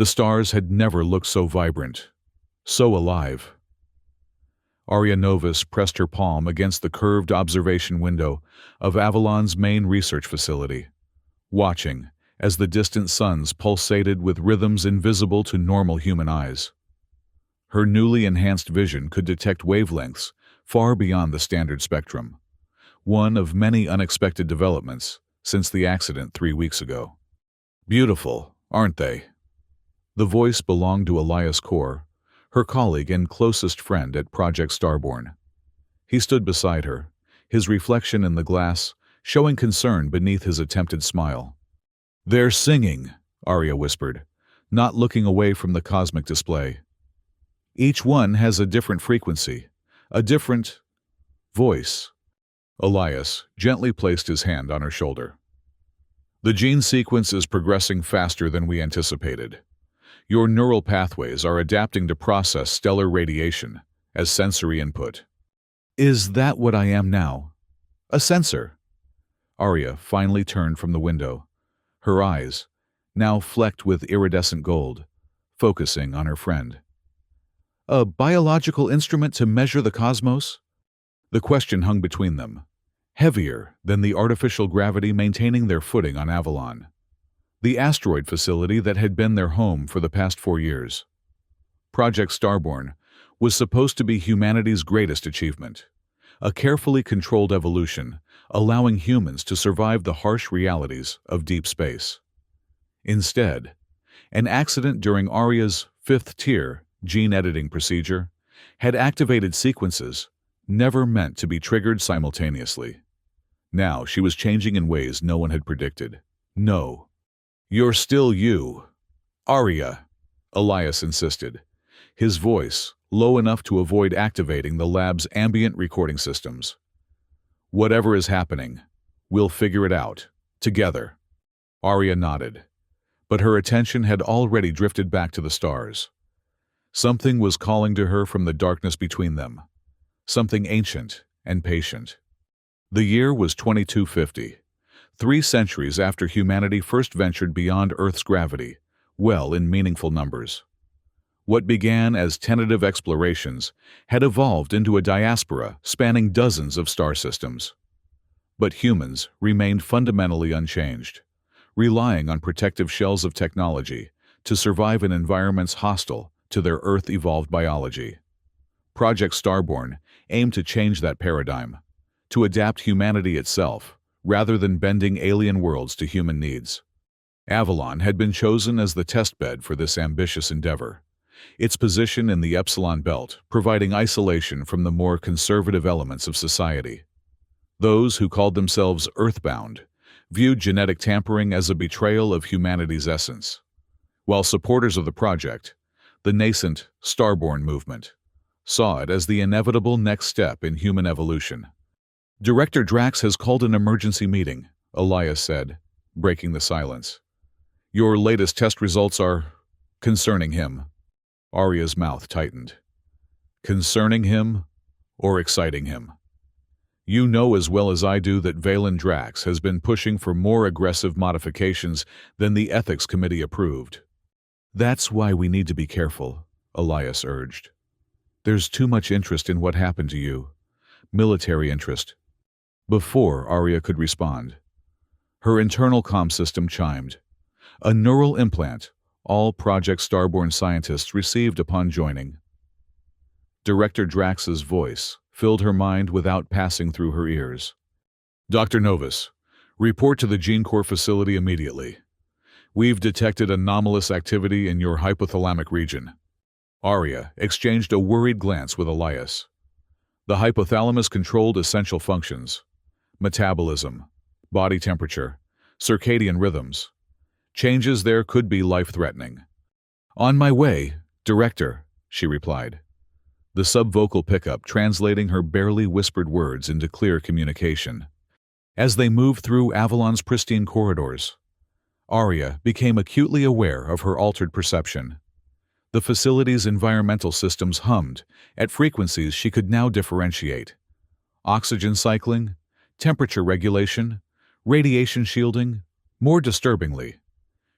The stars had never looked so vibrant, so alive. Arya Novus pressed her palm against the curved observation window of Avalon's main research facility, watching as the distant suns pulsated with rhythms invisible to normal human eyes. Her newly enhanced vision could detect wavelengths far beyond the standard spectrum, one of many unexpected developments since the accident 3 weeks ago. Beautiful, aren't they? The voice belonged to Elias Core, her colleague and closest friend at Project Starborn. He stood beside her, his reflection in the glass showing concern beneath his attempted smile. "They're singing," Arya whispered, not looking away from the cosmic display. "Each one has a different frequency, a different voice." Elias gently placed his hand on her shoulder. "The gene sequence is progressing faster than we anticipated. Your neural pathways are adapting to process stellar radiation as sensory input." "Is that what I am now? A sensor?" Arya finally turned from the window, her eyes, now flecked with iridescent gold, focusing on her friend. "A biological instrument to measure the cosmos?" The question hung between them, heavier than the artificial gravity maintaining their footing on Avalon, the asteroid facility that had been their home for the past 4 years. Project Starborn was supposed to be humanity's greatest achievement, a carefully controlled evolution allowing humans to survive the harsh realities of deep space. Instead, an accident during Arya's 5th-tier gene editing procedure had activated sequences never meant to be triggered simultaneously. Now she was changing in ways no one had predicted. "No. You're still you, Arya," Elias insisted, his voice low enough to avoid activating the lab's ambient recording systems. "Whatever is happening, we'll figure it out, together." Arya nodded, but her attention had already drifted back to the stars. Something was calling to her from the darkness between them, something ancient and patient. The year was 2250, 3 centuries after humanity first ventured beyond Earth's gravity, well in meaningful numbers. What began as tentative explorations had evolved into a diaspora spanning dozens of star systems. But humans remained fundamentally unchanged, relying on protective shells of technology to survive in environments hostile to their Earth-evolved biology. Project Starborn aimed to change that paradigm, to adapt humanity itself, rather than bending alien worlds to human needs. Avalon had been chosen as the testbed for this ambitious endeavor, its position in the Epsilon Belt providing isolation from the more conservative elements of society. Those who called themselves Earthbound viewed genetic tampering as a betrayal of humanity's essence, while supporters of the project, the nascent Starborn movement, saw it as the inevitable next step in human evolution. "Director Drax has called an emergency meeting," Elias said, breaking the silence. "Your latest test results are concerning him." Arya's mouth tightened. "Concerning him or exciting him? You know as well as I do that Valen Drax has been pushing for more aggressive modifications than the Ethics Committee approved." "That's why we need to be careful," Elias urged. "There's too much interest in what happened to you. Military interest." Before Arya could respond, her internal comm system chimed. A neural implant all Project Starborn scientists received upon joining. Director Drax's voice filled her mind without passing through her ears. "Dr. Novus, report to the Gene Core facility immediately. We've detected anomalous activity in your hypothalamic region." Arya exchanged a worried glance with Elias. The hypothalamus controlled essential functions: metabolism, body temperature, circadian rhythms. Changes there could be life-threatening. "On my way, Director," she replied, the subvocal pickup translating her barely whispered words into clear communication. As they moved through Avalon's pristine corridors, Arya became acutely aware of her altered perception. The facility's environmental systems hummed at frequencies she could now differentiate: oxygen cycling, temperature regulation, radiation shielding. More disturbingly,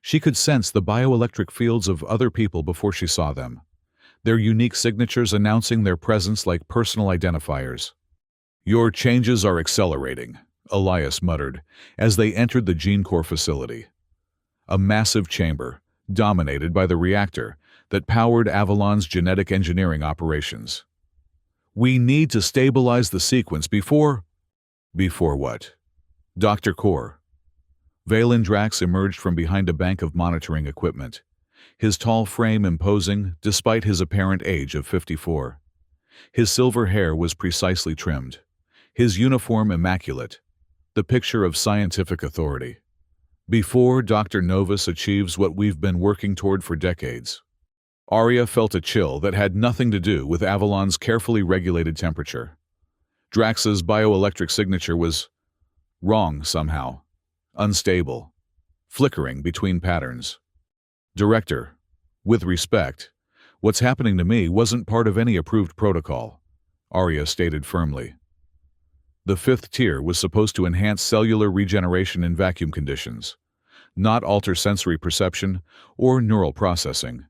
She could sense the bioelectric fields of other people before she saw them, their unique signatures announcing their presence like personal identifiers. "Your changes are accelerating," Elias muttered as they entered the Gene Core facility, a massive chamber dominated by the reactor that powered Avalon's genetic engineering operations. "We need to stabilize the sequence before—" "Before what?" "Dr. Core." Valen Drax emerged from behind a bank of monitoring equipment, his tall frame imposing despite his apparent age of 54. His silver hair was precisely trimmed, his uniform immaculate, the picture of scientific authority. "Before Dr. Novus achieves what we've been working toward for decades." Arya felt a chill that had nothing to do with Avalon's carefully regulated temperature. Drax's bioelectric signature was wrong somehow, unstable, flickering between patterns. "Director, with respect, what's happening to me wasn't part of any approved protocol," Arya stated firmly. "The fifth tier was supposed to enhance cellular regeneration in vacuum conditions, not alter sensory perception or neural processing."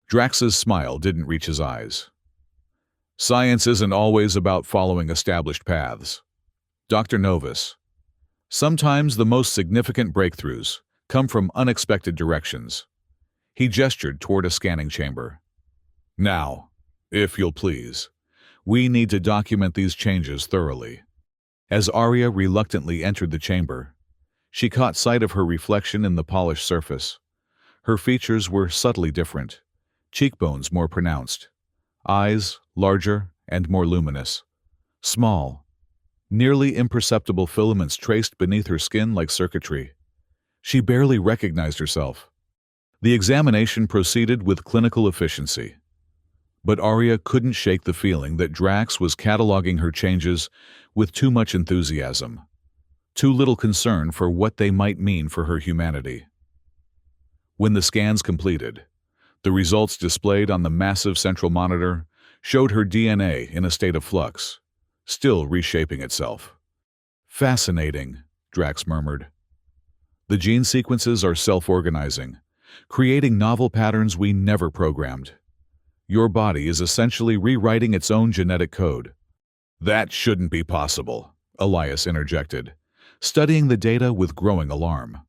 Drax's smile didn't reach his eyes. "Science isn't always about following established paths. Dr. Novus, sometimes the most significant breakthroughs come from unexpected directions." He gestured toward a scanning chamber. "Now, if you'll please, we need to document these changes thoroughly." As Arya reluctantly entered the chamber, she caught sight of her reflection in the polished surface. Her features were subtly different, cheekbones more pronounced, eyes larger and more luminous. Small, nearly imperceptible filaments traced beneath her skin like circuitry. She barely recognized herself. The examination proceeded with clinical efficiency, but Arya couldn't shake the feeling that Drax was cataloging her changes with too much enthusiasm, too little concern for what they might mean for her humanity. When the scans completed, the results displayed on the massive central monitor showed her DNA in a state of flux, still reshaping itself. "Fascinating," Drax murmured. "The gene sequences are self-organizing, creating novel patterns we never programmed. Your body is essentially rewriting its own genetic code." "That shouldn't be possible," Elias interjected, studying the data with growing alarm.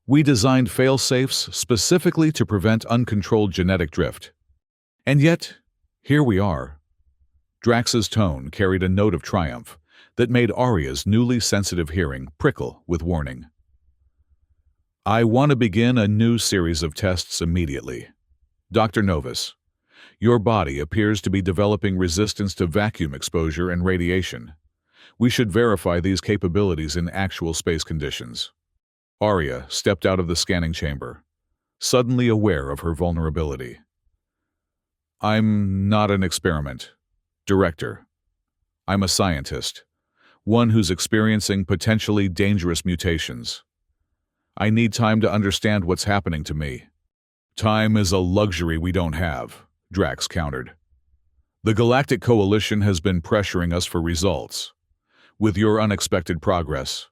"We designed fail-safes specifically to prevent uncontrolled genetic drift. And yet, here we are." Drax's tone carried a note of triumph that made Arya's newly sensitive hearing prickle with warning. "I want to begin a new series of tests immediately. Dr. Novus, your body appears to be developing resistance to vacuum exposure and radiation. We should verify these capabilities in actual space conditions." Arya stepped out of the scanning chamber, suddenly aware of her vulnerability. "I'm not an experiment, Director. I'm a scientist, one who's experiencing potentially dangerous mutations. I need time to understand what's happening to me." "Time is a luxury we don't have," Drax countered. "The Galactic Coalition has been pressuring us for results. With your unexpected progress,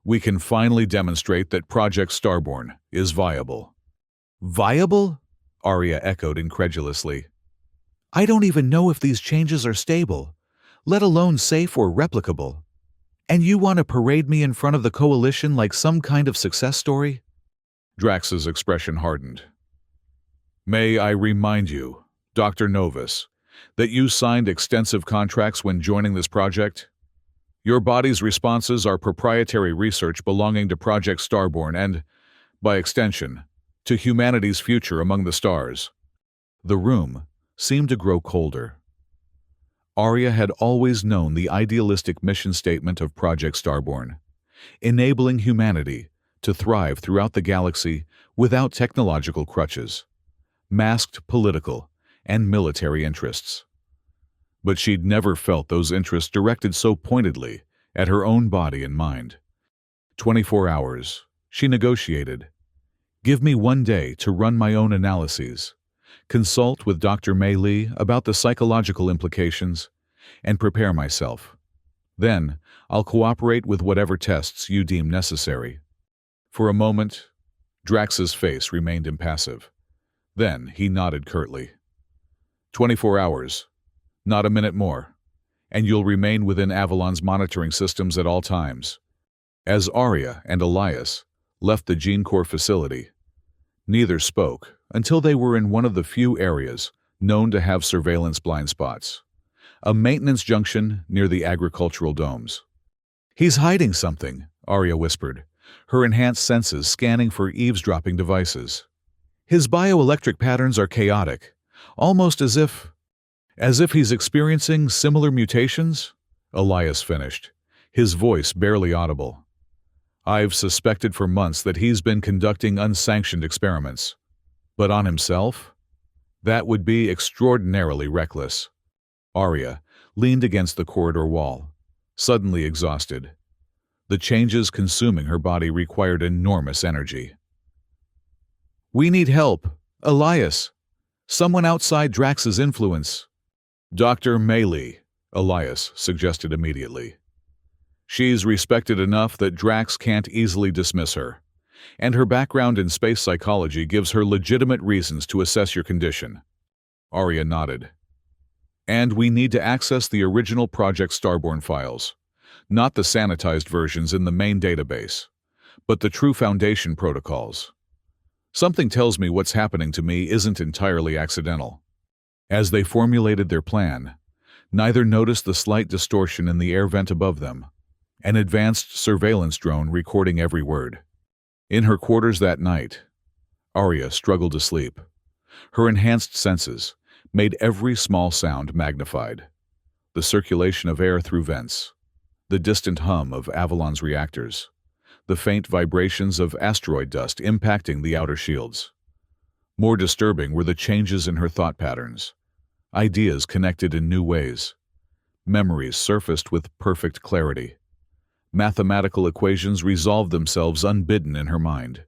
we can finally demonstrate that Project Starborn is viable." "Viable?" Arya echoed incredulously. "I don't even know if these changes are stable, let alone safe or replicable. And you want to parade me in front of the Coalition like some kind of success story?" Drax's expression hardened. "May I remind you, Dr. Novus, that you signed extensive contracts when joining this project? Your body's responses are proprietary research belonging to Project Starborn and, by extension, to humanity's future among the stars." The room seemed to grow colder. Arya had always known the idealistic mission statement of Project Starborn, enabling humanity to thrive throughout the galaxy without technological crutches, masked political and military interests. But she'd never felt those interests directed so pointedly at her own body and mind. 24 hours, she negotiated. "Give me 1 day to run my own analyses, consult with Dr. Mei Li about the psychological implications, and prepare myself. Then, I'll cooperate with whatever tests you deem necessary." For a moment, Drax's face remained impassive. Then he nodded curtly. 24 hours. Not a minute more. And you'll remain within Avalon's monitoring systems at all times. As Arya and Elias left the Gene Core facility, neither spoke until they were in one of the few areas known to have surveillance blind spots. A maintenance junction near the agricultural domes. He's hiding something, Arya whispered, her enhanced senses scanning for eavesdropping devices. His bioelectric patterns are chaotic, almost as if he's experiencing similar mutations, Elias finished, his voice barely audible. I've suspected for months that he's been conducting unsanctioned experiments. But on himself? That would be extraordinarily reckless. Arya leaned against the corridor wall, suddenly exhausted. The changes consuming her body required enormous energy. We need help, Elias. Someone outside Drax's influence. Dr. Maylee, Elias suggested immediately. She's respected enough that Drax can't easily dismiss her, and her background in space psychology gives her legitimate reasons to assess your condition. Arya nodded. And we need to access the original Project Starborn files, not the sanitized versions in the main database, but the true Foundation protocols. Something tells me what's happening to me isn't entirely accidental. As they formulated their plan, neither noticed the slight distortion in the air vent above them, an advanced surveillance drone recording every word. In her quarters that night, Arya struggled to sleep. Her enhanced senses made every small sound magnified. The circulation of air through vents, the distant hum of Avalon's reactors, the faint vibrations of asteroid dust impacting the outer shields. More disturbing were the changes in her thought patterns. Ideas connected in new ways. Memories surfaced with perfect clarity. Mathematical equations resolved themselves unbidden in her mind.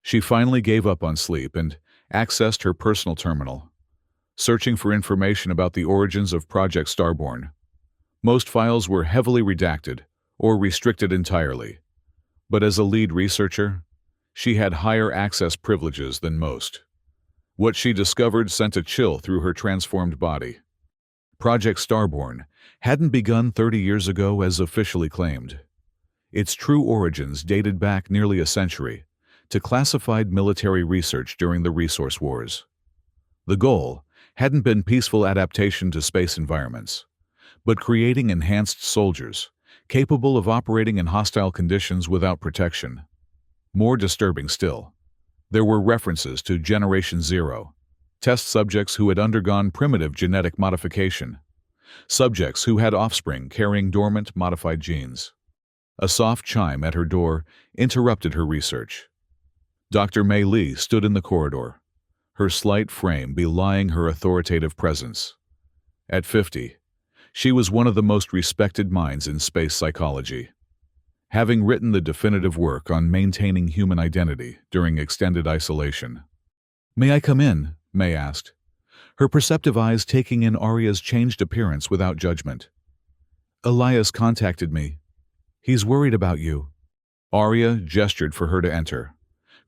She finally gave up on sleep and accessed her personal terminal, searching for information about the origins of Project Starborn. Most files were heavily redacted or restricted entirely, but as a lead researcher, she had higher access privileges than most. What she discovered sent a chill through her transformed body. Project Starborn hadn't begun 30 years ago as officially claimed. Its true origins dated back nearly a century to classified military research during the Resource Wars. The goal hadn't been peaceful adaptation to space environments, but creating enhanced soldiers capable of operating in hostile conditions without protection. More disturbing still, there were references to Generation Zero, test subjects who had undergone primitive genetic modification, subjects who had offspring carrying dormant modified genes. A soft chime at her door interrupted her research. Dr. Maylee stood in the corridor, her slight frame belying her authoritative presence. At 50, she was one of the most respected minds in space psychology, having written the definitive work on maintaining human identity during extended isolation. May I come in? May asked, her perceptive eyes taking in Arya's changed appearance without judgment. Elias contacted me. He's worried about you. Arya gestured for her to enter,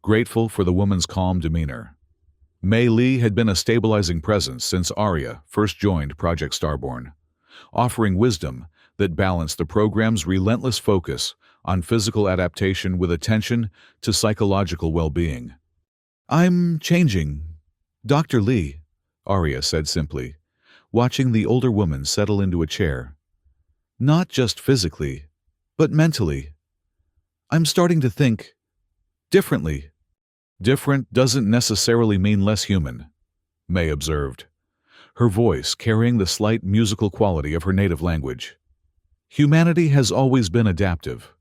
grateful for the woman's calm demeanor. Maylee had been a stabilizing presence since Arya first joined Project Starborn, offering wisdom that balanced the program's relentless focus on physical adaptation with attention to psychological well-being. I'm changing, Dr. Lee, Arya said simply, watching the older woman settle into a chair. Not just physically, but mentally. I'm starting to think differently. Different doesn't necessarily mean less human, May observed, her voice carrying the slight musical quality of her native language. Humanity has always been adaptive.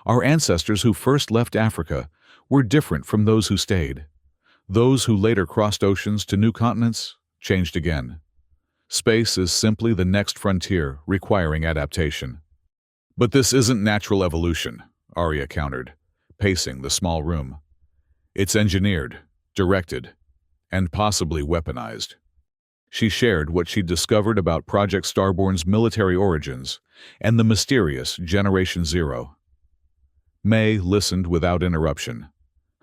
Our ancestors who first left Africa were different from those who stayed. Those who later crossed oceans to new continents changed again. Space is simply the next frontier requiring adaptation. But this isn't natural evolution, Arya countered, pacing the small room. It's engineered, directed, and possibly weaponized. She shared what she'd discovered about Project Starborn's military origins and the mysterious Generation Zero. May listened without interruption,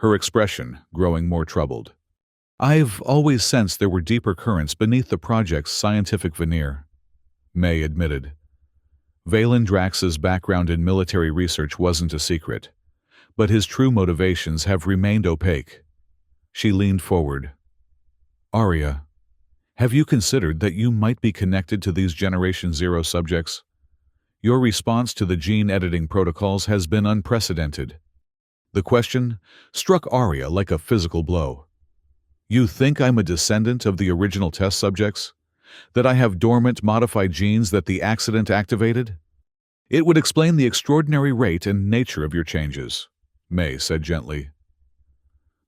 her expression growing more troubled. I've always sensed there were deeper currents beneath the project's scientific veneer, May admitted. Valen Drax's background in military research wasn't a secret, but his true motivations have remained opaque. She leaned forward. Arya, have you considered that you might be connected to these Generation Zero subjects? Your response to the gene editing protocols has been unprecedented. The question struck Arya like a physical blow. You think I'm a descendant of the original test subjects? That I have dormant modified genes that the accident activated? It would explain the extraordinary rate and nature of your changes, May said gently.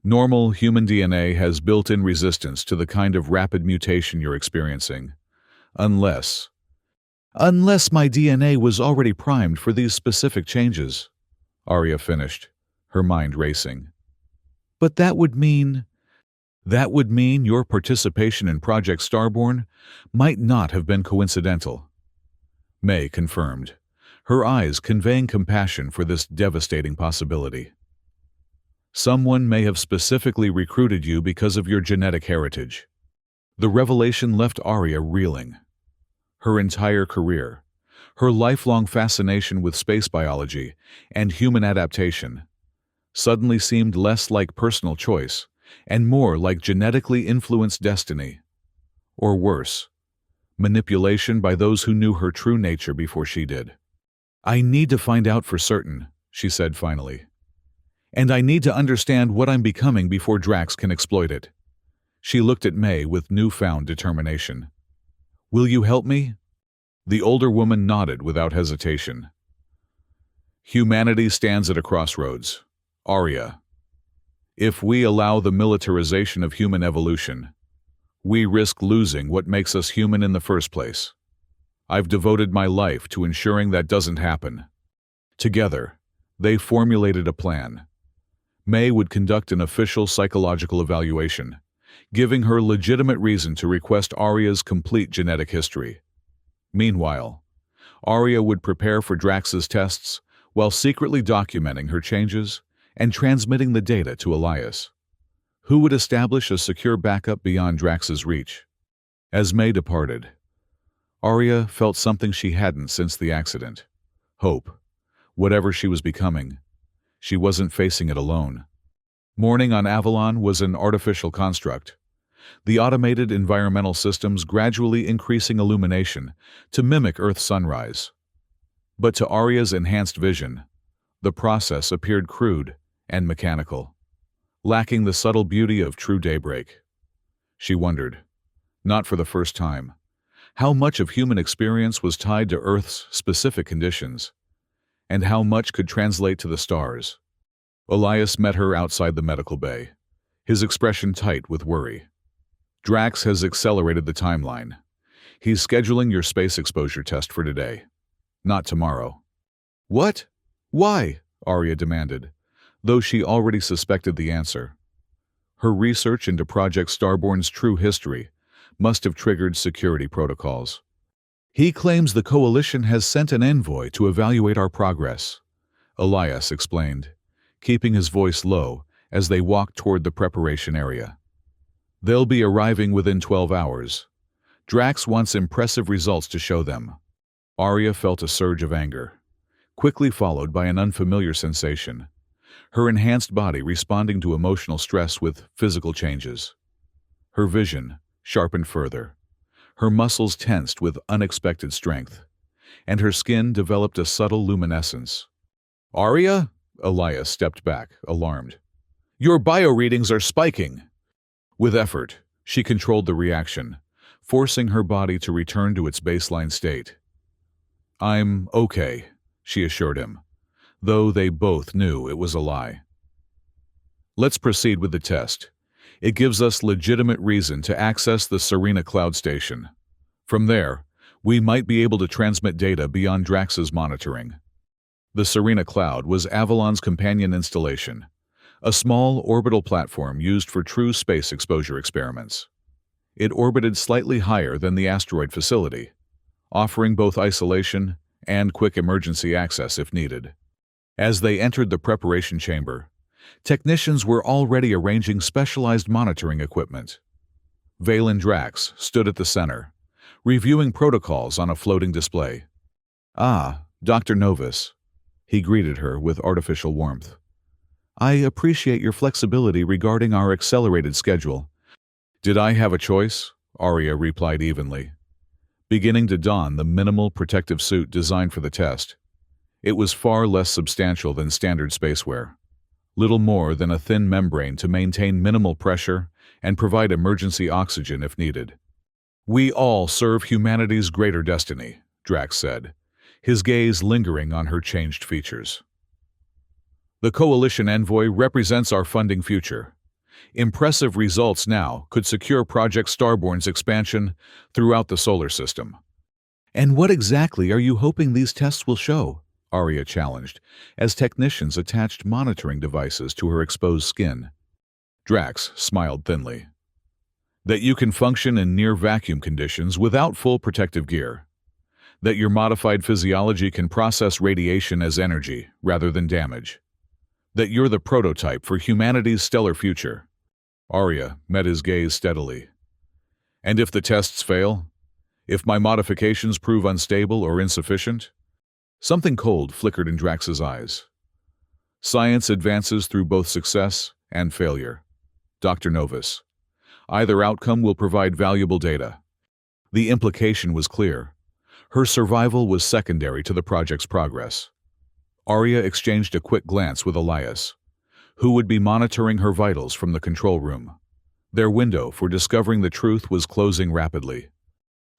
Normal human DNA has built-in resistance to the kind of rapid mutation you're experiencing. Unless my DNA was already primed for these specific changes, Arya finished, her mind racing. But that would mean your participation in Project Starborn might not have been coincidental, May confirmed, her eyes conveying compassion for this devastating possibility. Someone may have specifically recruited you because of your genetic heritage. The revelation left Arya reeling. Her entire career, her lifelong fascination with space biology and human adaptation, suddenly seemed less like personal choice and more like genetically influenced destiny. Or worse, manipulation by those who knew her true nature before she did. I need to find out for certain, she said finally. And I need to understand what I'm becoming before Drax can exploit it. She looked at May with newfound determination. Will you help me? The older woman nodded without hesitation. Humanity stands at a crossroads. Arya. If we allow the militarization of human evolution, we risk losing what makes us human in the first place. I've devoted my life to ensuring that doesn't happen. Together, they formulated a plan. May would conduct an official psychological evaluation, giving her legitimate reason to request Arya's complete genetic history. Meanwhile, Arya would prepare for Drax's tests while secretly documenting her changes and transmitting the data to Elias, who would establish a secure backup beyond Drax's reach. As May departed, Arya felt something she hadn't since the accident. Hope. Whatever she was becoming, she wasn't facing it alone. Morning on Avalon was an artificial construct, the automated environmental systems gradually increasing illumination to mimic Earth's sunrise. But to Arya's enhanced vision, the process appeared crude and mechanical, lacking the subtle beauty of true daybreak. She wondered, not for the first time, how much of human experience was tied to Earth's specific conditions, and how much could translate to the stars. Elias met her outside the medical bay, his expression tight with worry. Drax has accelerated the timeline. He's scheduling your space exposure test for today, not tomorrow. What? Why? Arya demanded, though she already suspected the answer. Her research into Project Starborn's true history must have triggered security protocols. He claims the Coalition has sent an envoy to evaluate our progress, Elias explained, keeping his voice low as they walked toward the preparation area. They'll be arriving within 12 hours. Drax wants impressive results to show them. Arya felt a surge of anger, quickly followed by an unfamiliar sensation, her enhanced body responding to emotional stress with physical changes. Her vision sharpened further, her muscles tensed with unexpected strength, and her skin developed a subtle luminescence. Arya? Elias stepped back, alarmed. Your bioreadings are spiking. With effort, she controlled the reaction, forcing her body to return to its baseline state. I'm okay, she assured him, though they both knew it was a lie. Let's proceed with the test. It gives us legitimate reason to access the Serena Cloud Station. From there, we might be able to transmit data beyond Drax's monitoring. The Serena Cloud was Avalon's companion installation, a small orbital platform used for true space exposure experiments. It orbited slightly higher than the asteroid facility, offering both isolation and quick emergency access if needed. As they entered the preparation chamber, Technicians were already arranging specialized monitoring equipment. Valen Drax stood at the center, reviewing protocols on a floating display. "Ah, Dr. Novus," he greeted her with artificial warmth. "I appreciate your flexibility regarding our accelerated schedule." "Did I have a choice?" Arya replied evenly, beginning to don the minimal protective suit designed for the test. It was far less substantial than standard spacewear. Little more than a thin membrane to maintain minimal pressure and provide emergency oxygen if needed. "We all serve humanity's greater destiny," Drax said, his gaze lingering on her changed features. "The Coalition Envoy represents our funding future. Impressive results now could secure Project Starborn's expansion throughout the solar system." "And what exactly are you hoping these tests will show?" Arya challenged, as technicians attached monitoring devices to her exposed skin. Drax smiled thinly. "That you can function in near-vacuum conditions without full protective gear. That your modified physiology can process radiation as energy rather than damage. That you're the prototype for humanity's stellar future." Arya met his gaze steadily. "And if the tests fail? If my modifications prove unstable or insufficient?" Something cold flickered in Drax's eyes. "Science advances through both success and failure, Dr. Novus. Either outcome will provide valuable data." The implication was clear. Her survival was secondary to the project's progress. Arya exchanged a quick glance with Elias, who would be monitoring her vitals from the control room. Their window for discovering the truth was closing rapidly.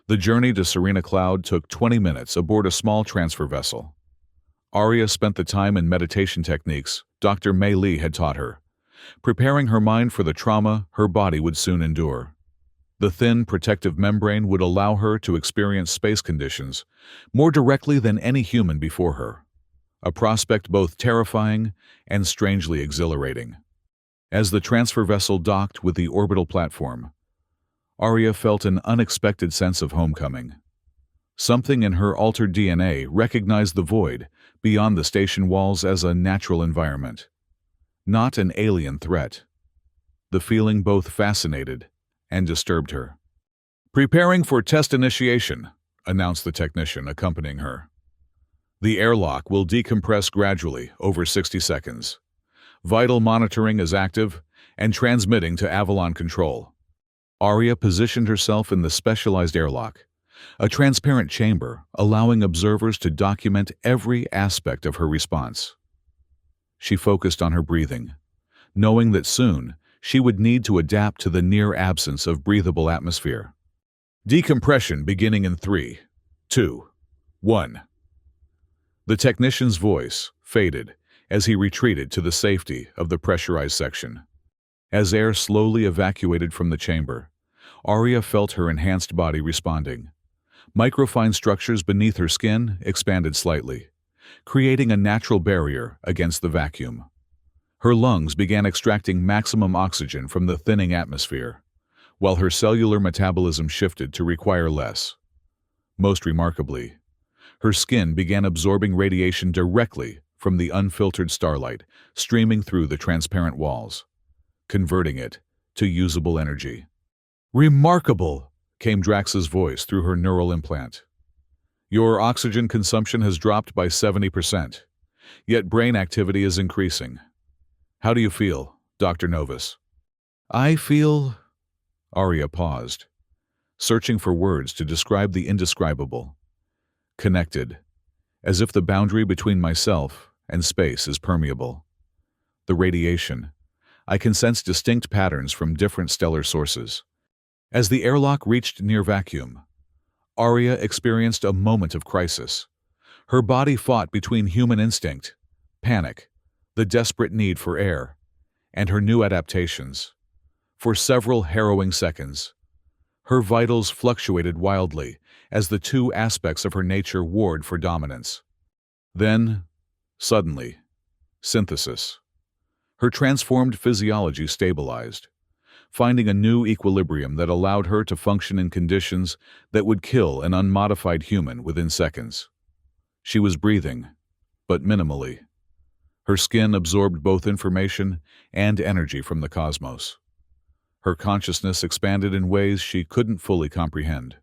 The journey to Serena Cloud took 20 minutes aboard a small transfer vessel. Arya spent the time in meditation techniques Dr. Mei Li had taught her, preparing her mind for the trauma her body would soon endure. The thin, protective membrane would allow her to experience space conditions more directly than any human before her, a prospect both terrifying and strangely exhilarating. As the transfer vessel docked with the orbital platform, Arya felt an unexpected sense of homecoming. Something in her altered DNA recognized the void beyond the station walls as a natural environment, not an alien threat. The feeling both fascinated and disturbed her. "Preparing for test initiation," announced the technician accompanying her. "The airlock will decompress gradually over 60 seconds. Vital monitoring is active and transmitting to Avalon Control." Arya positioned herself in the specialized airlock, a transparent chamber allowing observers to document every aspect of her response. She focused on her breathing, knowing that soon she would need to adapt to the near absence of breathable atmosphere. "Decompression beginning in 3, 2, 1. The technician's voice faded as he retreated to the safety of the pressurized section. As air slowly evacuated from the chamber, Arya felt her enhanced body responding. Microfine structures beneath her skin expanded slightly, creating a natural barrier against the vacuum. Her lungs began extracting maximum oxygen from the thinning atmosphere, while her cellular metabolism shifted to require less. Most remarkably, her skin began absorbing radiation directly from the unfiltered starlight streaming through the transparent walls, converting it to usable energy. "Remarkable," came Drax's voice through her neural implant. "Your oxygen consumption has dropped by 70%, yet brain activity is increasing. How do you feel, Dr. Novus?" "I feel—" Arya paused, searching for words to describe the indescribable. "Connected, as if the boundary between myself and space is permeable. The radiation, I can sense distinct patterns from different stellar sources." As the airlock reached near vacuum, Arya experienced a moment of crisis. Her body fought between human instinct, panic, the desperate need for air, and her new adaptations. For several harrowing seconds, her vitals fluctuated wildly as the two aspects of her nature warred for dominance. Then, suddenly, synthesis. Her transformed physiology stabilized, finding a new equilibrium that allowed her to function in conditions that would kill an unmodified human within seconds. She was breathing, but minimally. Her skin absorbed both information and energy from the cosmos. Her consciousness expanded in ways she couldn't fully comprehend.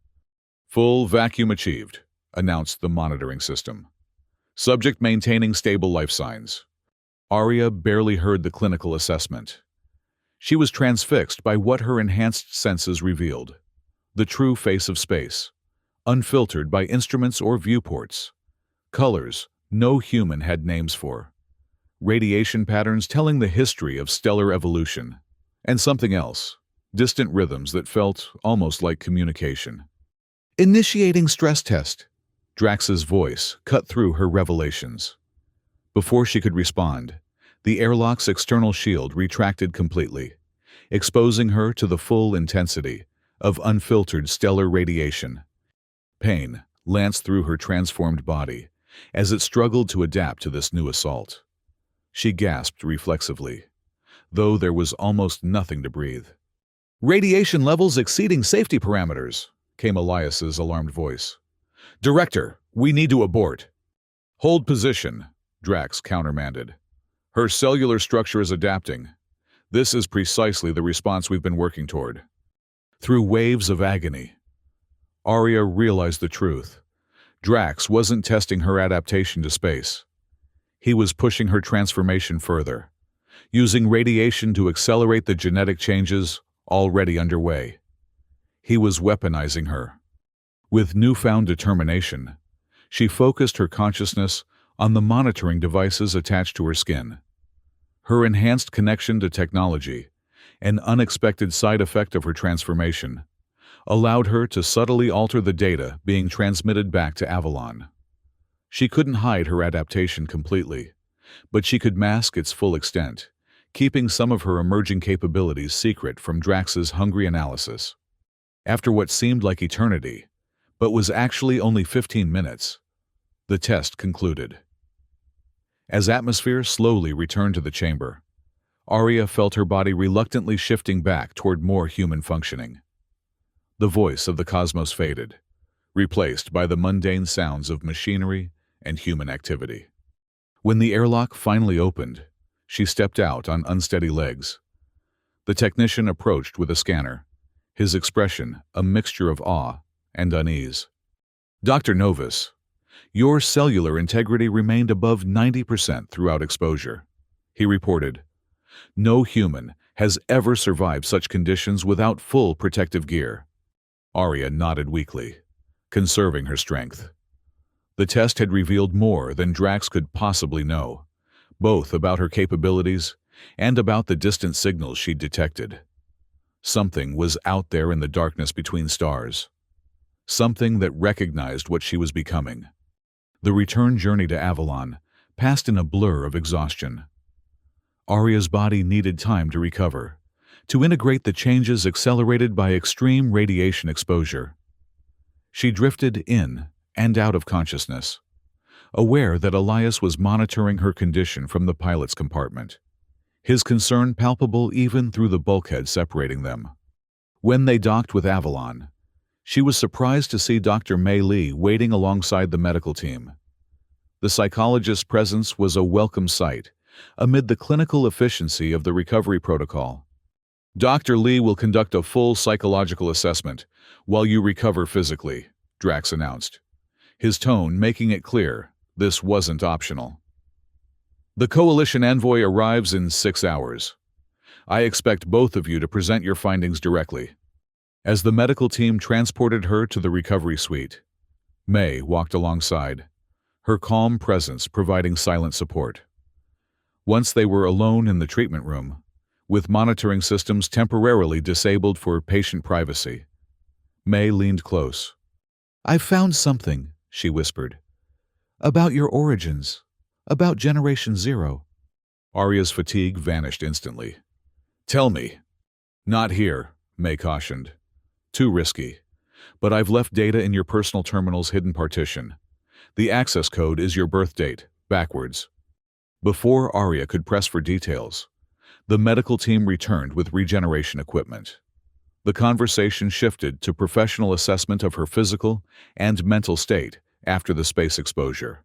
"Full vacuum achieved," announced the monitoring system. "Subject maintaining stable life signs." Arya barely heard the clinical assessment. She was transfixed by what her enhanced senses revealed: the true face of space, unfiltered by instruments or viewports. Colors no human had names for. Radiation patterns telling the history of stellar evolution. And something else, distant rhythms that felt almost like communication. "Initiating stress test." Drax's voice cut through her revelations. Before she could respond, the airlock's external shield retracted completely, exposing her to the full intensity of unfiltered stellar radiation. Pain lanced through her transformed body as it struggled to adapt to this new assault. She gasped reflexively, though there was almost nothing to breathe. "Radiation levels exceeding safety parameters," came Elias's alarmed voice. "Director, we need to abort." "Hold position," Drax countermanded. "Her cellular structure is adapting. This is precisely the response we've been working toward." Through waves of agony, Arya realized the truth. Drax wasn't testing her adaptation to space. He was pushing her transformation further, using radiation to accelerate the genetic changes already underway. He was weaponizing her. With newfound determination, she focused her consciousness on the monitoring devices attached to her skin. Her enhanced connection to technology, an unexpected side effect of her transformation, allowed her to subtly alter the data being transmitted back to Avalon. She couldn't hide her adaptation completely, but she could mask its full extent, keeping some of her emerging capabilities secret from Drax's hungry analysis. After what seemed like eternity, but was actually only 15 minutes, the test concluded. As atmosphere slowly returned to the chamber, Arya felt her body reluctantly shifting back toward more human functioning. The voice of the cosmos faded, replaced by the mundane sounds of machinery and human activity. When the airlock finally opened, she stepped out on unsteady legs. The technician approached with a scanner, his expression a mixture of awe and unease. "Dr. Novus, your cellular integrity remained above 90% throughout exposure," he reported. "No human has ever survived such conditions without full protective gear." Arya nodded weakly, conserving her strength. The test had revealed more than Drax could possibly know, both about her capabilities and about the distant signals she'd detected. Something was out there in the darkness between stars. Something that recognized what she was becoming. The return journey to Avalon passed in a blur of exhaustion. Arya's body needed time to recover, to integrate the changes accelerated by extreme radiation exposure. She drifted in and out of consciousness, aware that Elias was monitoring her condition from the pilot's compartment, his concern palpable even through the bulkhead separating them. When they docked with Avalon, she was surprised to see Dr. Mei Li waiting alongside the medical team. The psychologist's presence was a welcome sight amid the clinical efficiency of the recovery protocol. "Dr. Li will conduct a full psychological assessment while you recover physically," Drax announced, his tone making it clear this wasn't optional. "The Coalition envoy arrives in 6 hours. I expect both of you to present your findings directly." As the medical team transported her to the recovery suite, May walked alongside, her calm presence providing silent support. Once they were alone in the treatment room, with monitoring systems temporarily disabled for patient privacy, May leaned close. "I've found something," she whispered. "About your origins. About Generation Zero." Arya's fatigue vanished instantly. "Tell me." "Not here," May cautioned. "Too risky. But I've left data in your personal terminal's hidden partition. The access code is your birth date, backwards." Before Arya could press for details, the medical team returned with regeneration equipment. The conversation shifted to professional assessment of her physical and mental state after the space exposure,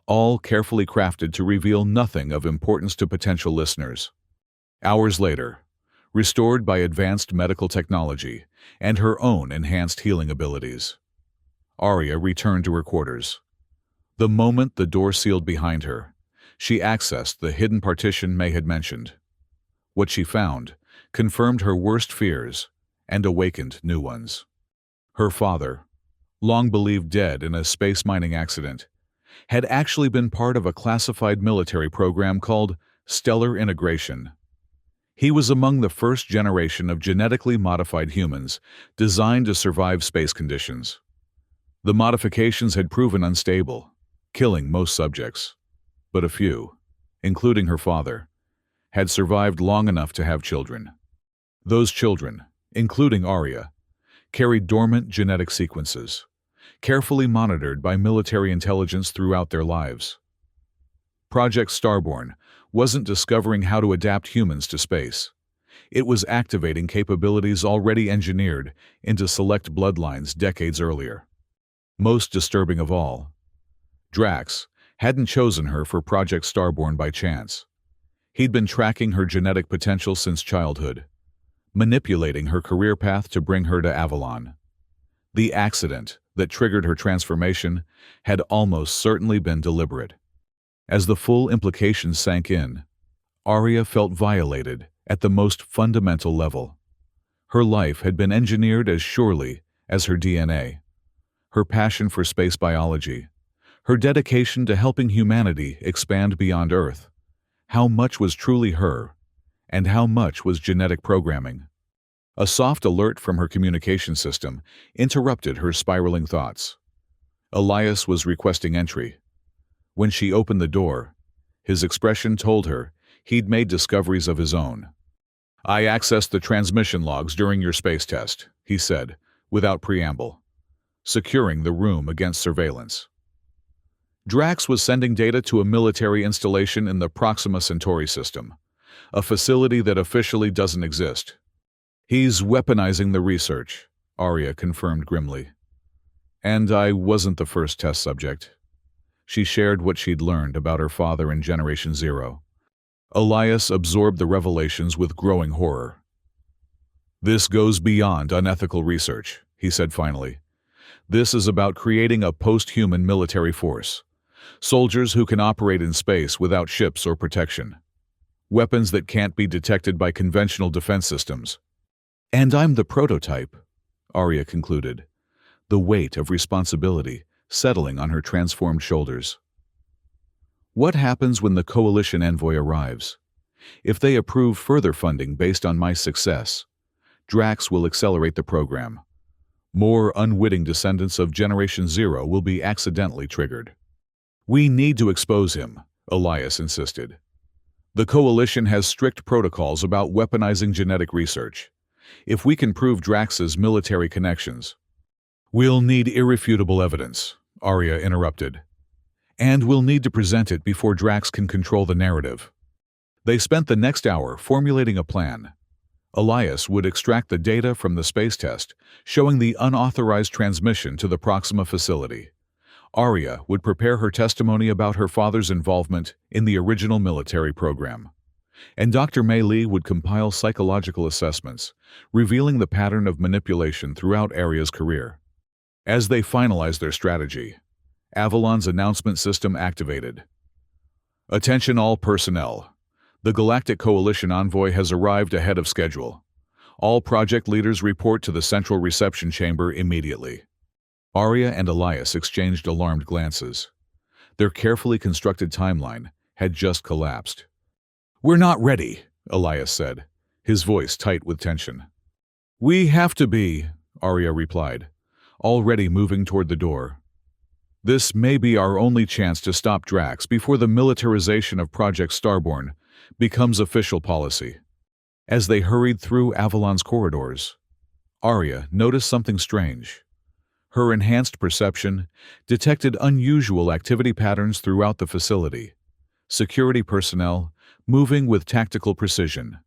all carefully crafted to reveal nothing of importance to potential listeners. Hours later, restored by advanced medical technology and her own enhanced healing abilities, Arya returned to her quarters. The moment the door sealed behind her, she accessed the hidden partition May had mentioned. What she found confirmed her worst fears and awakened new ones. Her father, long believed dead in a space mining accident, had actually been part of a classified military program called Stellar Integration. He was among the first generation of genetically modified humans designed to survive space conditions. The modifications had proven unstable, killing most subjects, but a few, including her father, had survived long enough to have children. Those children, including Arya, carried dormant genetic sequences, carefully monitored by military intelligence throughout their lives. Project Starborn wasn't discovering how to adapt humans to space. It was activating capabilities already engineered into select bloodlines decades earlier. Most disturbing of all, Drax hadn't chosen her for Project Starborn by chance. He'd been tracking her genetic potential since childhood, manipulating her career path to bring her to Avalon. The accident that triggered her transformation had almost certainly been deliberate. As the full implications sank in, Arya felt violated at the most fundamental level. Her life had been engineered as surely as her DNA. Her passion for space biology, her dedication to helping humanity expand beyond Earth. How much was truly her, and how much was genetic programming? A soft alert from her communication system interrupted her spiraling thoughts. Elias was requesting entry. When she opened the door, his expression told her he'd made discoveries of his own. "I accessed the transmission logs during your space test," he said, without preamble, securing the room against surveillance. Drax was sending data to a military installation in the Proxima Centauri system, a facility that officially doesn't exist. "He's weaponizing the research," Arya confirmed grimly. "And I wasn't the first test subject." She shared what she'd learned about her father in Generation Zero. Elias absorbed the revelations with growing horror. "This goes beyond unethical research," he said finally. "This is about creating a post-human military force. Soldiers who can operate in space without ships or protection. Weapons that can't be detected by conventional defense systems." "And I'm the prototype," Arya concluded, the weight of responsibility settling on her transformed shoulders. "What happens when the Coalition envoy arrives? If they approve further funding based on my success, Drax will accelerate the program. More unwitting descendants of Generation Zero will be accidentally triggered." "We need to expose him," Elias insisted. "The Coalition has strict protocols about weaponizing genetic research. If we can prove Drax's military connections—" "We'll need irrefutable evidence," Arya interrupted. "And we'll need to present it before Drax can control the narrative." They spent the next hour formulating a plan. Elias would extract the data from the space test, showing the unauthorized transmission to the Proxima facility. Arya would prepare her testimony about her father's involvement in the original military program. And Dr. Mei Li would compile psychological assessments, revealing the pattern of manipulation throughout Arya's career. As they finalized their strategy, Avalon's announcement system activated. "Attention all personnel. The Galactic Coalition envoy has arrived ahead of schedule. All project leaders report to the central reception chamber immediately." Arya and Elias exchanged alarmed glances. Their carefully constructed timeline had just collapsed. "We're not ready," Elias said, his voice tight with tension. "We have to be," Arya replied, already moving toward the door. "This may be our only chance to stop Drax before the militarization of Project Starborn becomes official policy." As they hurried through Avalon's corridors, Arya noticed something strange. Her enhanced perception detected unusual activity patterns throughout the facility. Security personnel moving with tactical precision.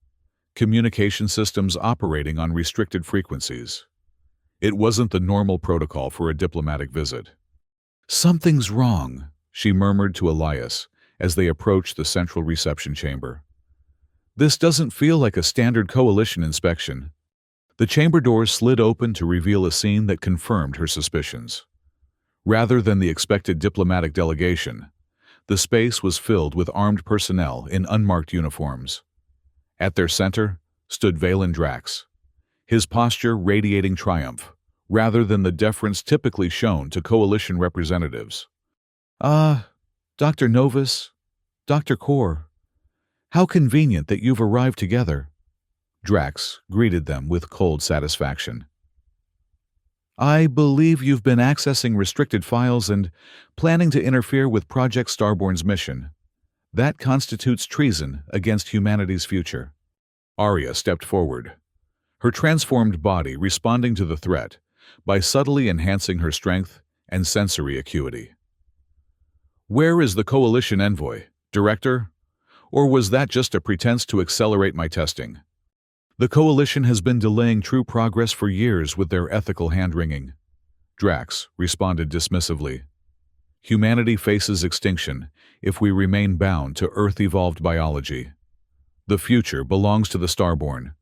Communication systems operating on restricted frequencies. It wasn't the normal protocol for a diplomatic visit. "Something's wrong," she murmured to Elias as they approached the central reception chamber. "This doesn't feel like a standard coalition inspection." The chamber doors slid open to reveal a scene that confirmed her suspicions. Rather than the expected diplomatic delegation, the space was filled with armed personnel in unmarked uniforms. At their center stood Valen Drax, his posture radiating triumph, rather than the deference typically shown to coalition representatives. Dr. Novus, Dr. Kor, how convenient that you've arrived together." Drax greeted them with cold satisfaction. "I believe you've been accessing restricted files and planning to interfere with Project Starborn's mission. That constitutes treason against humanity's future." Arya stepped forward, her transformed body responding to the threat by subtly enhancing her strength and sensory acuity. "Where is the Coalition envoy, Director? Or was that just a pretense to accelerate my testing?" "The Coalition has been delaying true progress for years with their ethical hand-wringing," Drax responded dismissively. "Humanity faces extinction if we remain bound to Earth-evolved biology. The future belongs to the Starborn,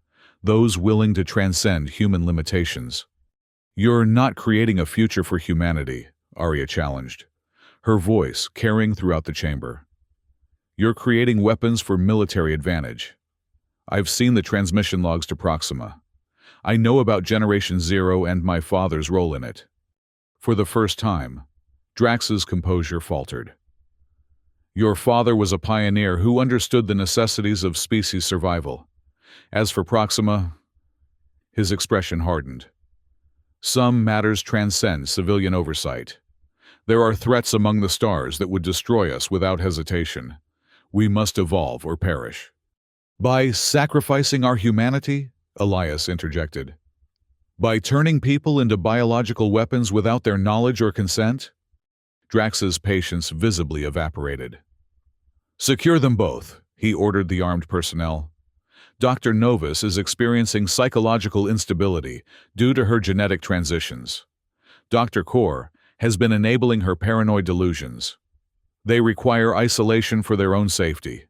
those willing to transcend human limitations." "You're not creating a future for humanity," Arya challenged, her voice carrying throughout the chamber. "You're creating weapons for military advantage. I've seen the transmission logs to Proxima. I know about Generation Zero and my father's role in it." For the first time, Drax's composure faltered. "Your father was a pioneer who understood the necessities of species survival. As for Proxima," his expression hardened. "Some matters transcend civilian oversight. There are threats among the stars that would destroy us without hesitation. We must evolve or perish." "By sacrificing our humanity?" Elias interjected. "By turning people into biological weapons without their knowledge or consent?" Drax's patience visibly evaporated. "Secure them both," he ordered the armed personnel. "Dr. Novus is experiencing psychological instability due to her genetic transitions. Dr. Kor has been enabling her paranoid delusions. They require isolation for their own safety."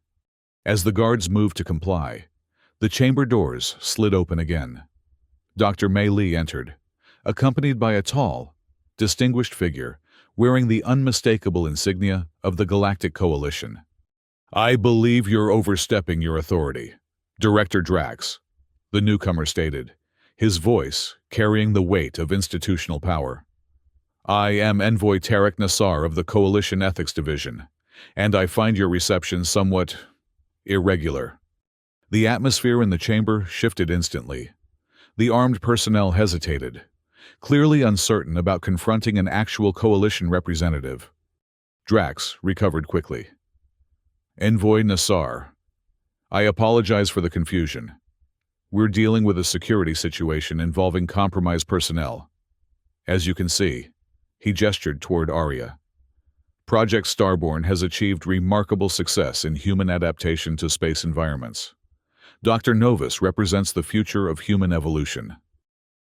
As the guards moved to comply, the chamber doors slid open again. Dr. Mei Li entered, accompanied by a tall, distinguished figure wearing the unmistakable insignia of the Galactic Coalition. "I believe you're overstepping your authority, Director Drax," the newcomer stated, his voice carrying the weight of institutional power. "I am Envoy Tarek Nassar of the Coalition Ethics Division, and I find your reception somewhat irregular." The atmosphere in the chamber shifted instantly. The armed personnel hesitated, clearly uncertain about confronting an actual coalition representative. Drax recovered quickly. "Envoy Nassar, I apologize for the confusion. We're dealing with a security situation involving compromised personnel. As you can see," he gestured toward Arya, "Project Starborn has achieved remarkable success in human adaptation to space environments. Dr. Novus represents the future of human evolution."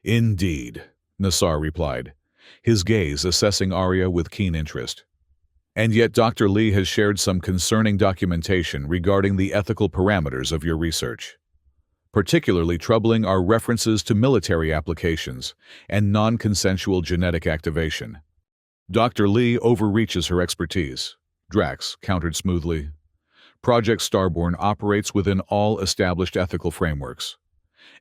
"Indeed," Nassar replied, his gaze assessing Arya with keen interest. "And yet Dr. Li has shared some concerning documentation regarding the ethical parameters of your research. Particularly troubling are references to military applications and non-consensual genetic activation." "Dr. Li overreaches her expertise," Drax countered smoothly. "Project Starborn operates within all established ethical frameworks.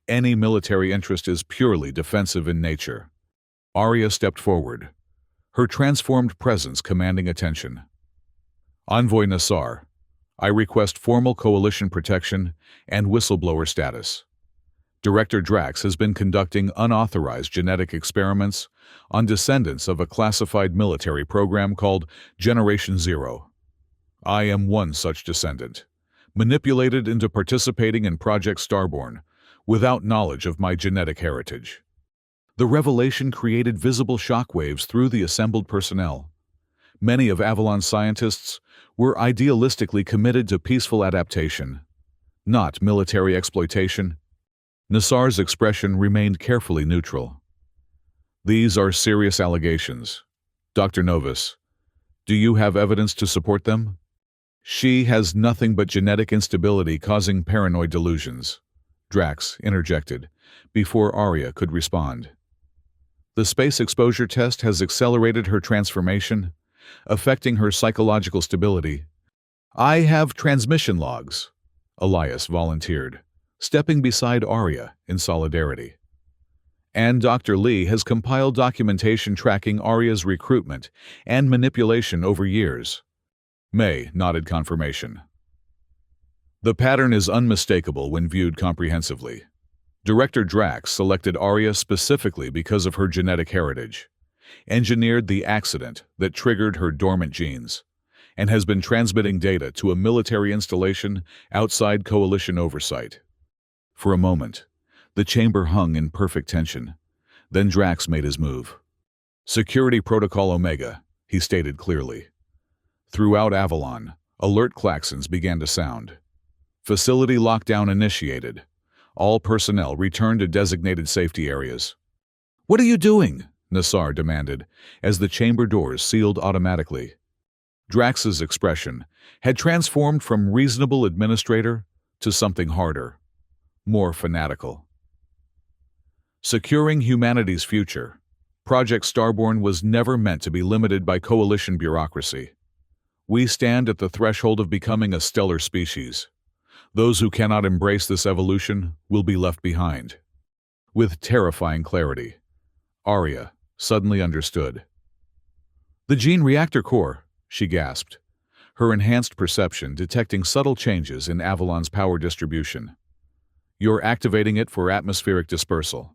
Any military interest is purely defensive in nature." Arya stepped forward, her transformed presence commanding attention. "Envoy Nassar, I request formal coalition protection and whistleblower status. Director Drax has been conducting unauthorized genetic experiments on descendants of a classified military program called Generation Zero. I am one such descendant, manipulated into participating in Project Starborn without knowledge of my genetic heritage." The revelation created visible shockwaves through the assembled personnel. Many of Avalon's scientists were idealistically committed to peaceful adaptation, not military exploitation. Nassar's expression remained carefully neutral. "These are serious allegations. Dr. Novus, Do you have evidence to support them? She has nothing but genetic instability causing paranoid delusions, Drax interjected, before Arya could respond. The space exposure test has accelerated her transformation, affecting her psychological stability. I have transmission logs, Elias volunteered, stepping beside Arya in solidarity. And Dr. Lee has compiled documentation tracking Arya's recruitment and manipulation over years. May nodded confirmation. The pattern is unmistakable when viewed comprehensively. Director Drax selected Arya specifically because of her genetic heritage, engineered the accident that triggered her dormant genes, and has been transmitting data to a military installation outside Coalition oversight. For a moment, the chamber hung in perfect tension. Then Drax made his move. Security Protocol Omega, he stated clearly. Throughout Avalon, alert klaxons began to sound. Facility lockdown initiated. All personnel returned to designated safety areas. "What are you doing?" Nassar demanded, as the chamber doors sealed automatically. Drax's expression had transformed from reasonable administrator to something harder, more fanatical. Securing humanity's future, Project Starborn was never meant to be limited by coalition bureaucracy. We stand at the threshold of becoming a stellar species. Those who cannot embrace this evolution will be left behind. With terrifying clarity, Arya suddenly understood. "The gene reactor core," she gasped, her enhanced perception detecting subtle changes in Avalon's power distribution. "You're activating it for atmospheric dispersal."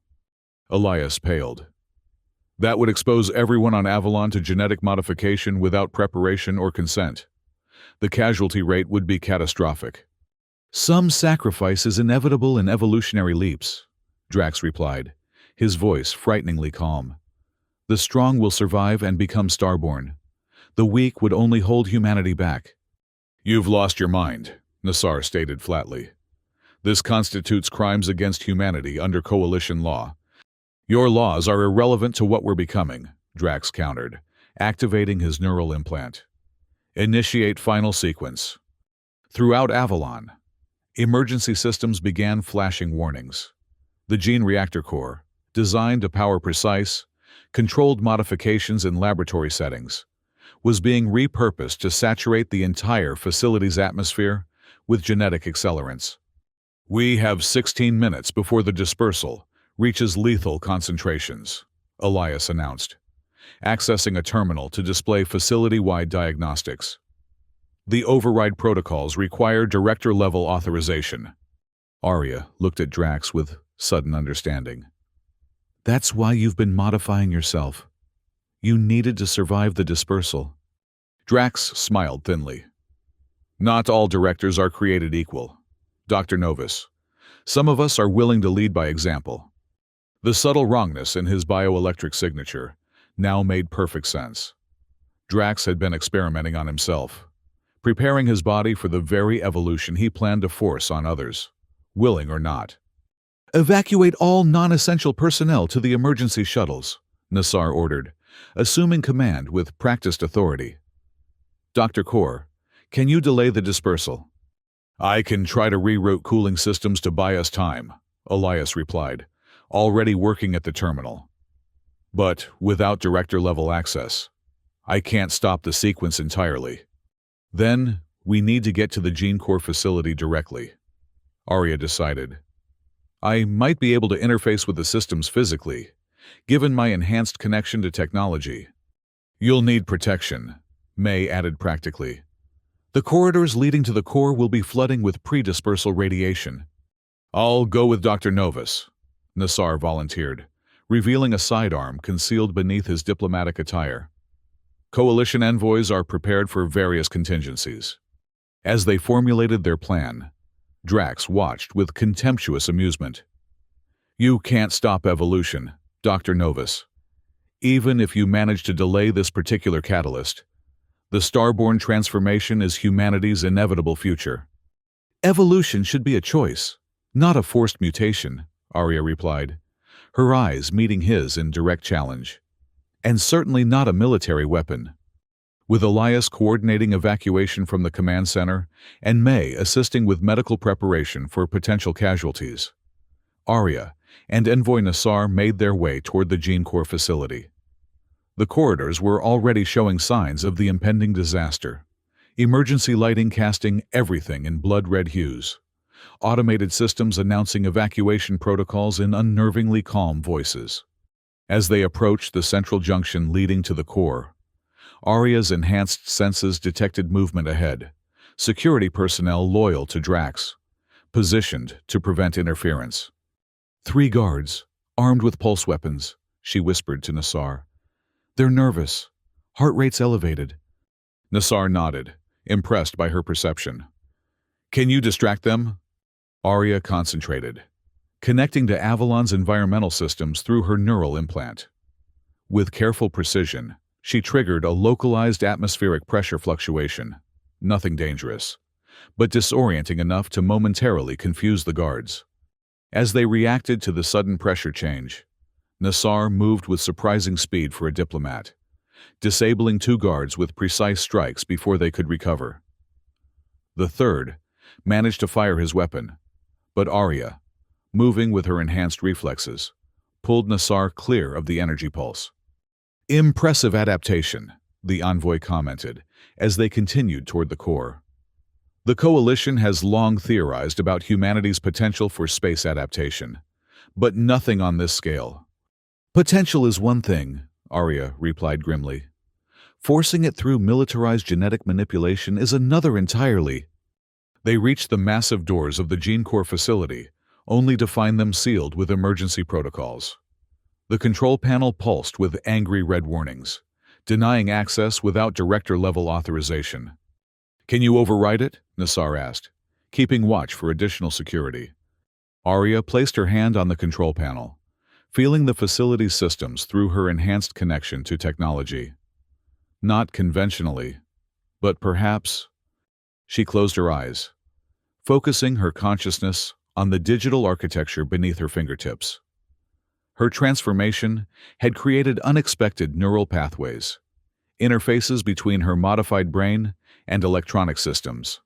Elias paled. "That would expose everyone on Avalon to genetic modification without preparation or consent. The casualty rate would be catastrophic." "Some sacrifice is inevitable in evolutionary leaps," Drax replied, his voice frighteningly calm. "The strong will survive and become Starborn. The weak would only hold humanity back." "You've lost your mind," Nassar stated flatly. "This constitutes crimes against humanity under coalition law." "Your laws are irrelevant to what we're becoming," Drax countered, activating his neural implant. "Initiate final sequence." Throughout Avalon, emergency systems began flashing warnings. The gene reactor core, designed to power precise, controlled modifications in laboratory settings, was being repurposed to saturate the entire facility's atmosphere with genetic accelerants. "We have 16 minutes before the dispersal reaches lethal concentrations," Elias announced, accessing a terminal to display facility-wide diagnostics. "The override protocols require director-level authorization." Arya looked at Drax with sudden understanding. "That's why you've been modifying yourself. You needed to survive the dispersal." Drax smiled thinly. "Not all directors are created equal, Dr. Novus. Some of us are willing to lead by example." The subtle wrongness in his bioelectric signature now made perfect sense. Drax had been experimenting on himself, preparing his body for the very evolution he planned to force on others, willing or not. "Evacuate all non-essential personnel to the emergency shuttles," Nassar ordered, assuming command with practiced authority. "Dr. Core, can you delay the dispersal?" "I can try to reroute cooling systems to buy us time," Elias replied, already working at the terminal. "But without director-level access, I can't stop the sequence entirely." "Then we need to get to the gene core facility directly," Arya decided. "I might be able to interface with the systems physically, given my enhanced connection to technology." "You'll need protection," May added practically. "The corridors leading to the core will be flooding with pre-dispersal radiation." "I'll go with Dr. Novus," Nassar volunteered, revealing a sidearm concealed beneath his diplomatic attire. Coalition envoys are prepared for various contingencies. As they formulated their plan, Drax watched with contemptuous amusement. "You can't stop evolution, Dr. Novus. Even if you manage to delay this particular catalyst, the Starborn transformation is humanity's inevitable future." "Evolution should be a choice, not a forced mutation," Arya replied, her eyes meeting his in direct challenge. "And certainly not a military weapon." with Elias coordinating evacuation from the command center and May assisting with medical preparation for potential casualties. Arya and Envoy Nassar made their way toward the Gene Corps facility. The corridors were already showing signs of the impending disaster. Emergency lighting casting everything in blood-red hues. Automated systems announcing evacuation protocols in unnervingly calm voices. As they approached the central junction leading to the core, Arya's enhanced senses detected movement ahead. Security personnel loyal to Drax, positioned to prevent interference. 3 guards, armed with pulse weapons, she whispered to Nassar. They're nervous. Heart rates elevated. Nassar nodded, impressed by her perception. Can you distract them? Arya concentrated, connecting to Avalon's environmental systems through her neural implant. With careful precision, she triggered a localized atmospheric pressure fluctuation. Nothing dangerous, but disorienting enough to momentarily confuse the guards. As they reacted to the sudden pressure change, Nassar moved with surprising speed for a diplomat, disabling 2 guards with precise strikes before they could recover. The third managed to fire his weapon, but Arya, moving with her enhanced reflexes, pulled Nassar clear of the energy pulse. Impressive adaptation, the envoy commented, as they continued toward the core. The Coalition has long theorized about humanity's potential for space adaptation, but nothing on this scale. Potential is one thing, Arya replied grimly. Forcing it through militarized genetic manipulation is another entirely. They reached the massive doors of the Gene Corps facility, only to find them sealed with emergency protocols. The control panel pulsed with angry red warnings, denying access without director-level authorization. Can you override it? Nassar asked, keeping watch for additional security. Arya placed her hand on the control panel, feeling the facility's systems through her enhanced connection to technology. Not conventionally, but perhaps. She closed her eyes, focusing her consciousness on the digital architecture beneath her fingertips. Her transformation had created unexpected neural pathways, interfaces between her modified brain and electronic systems.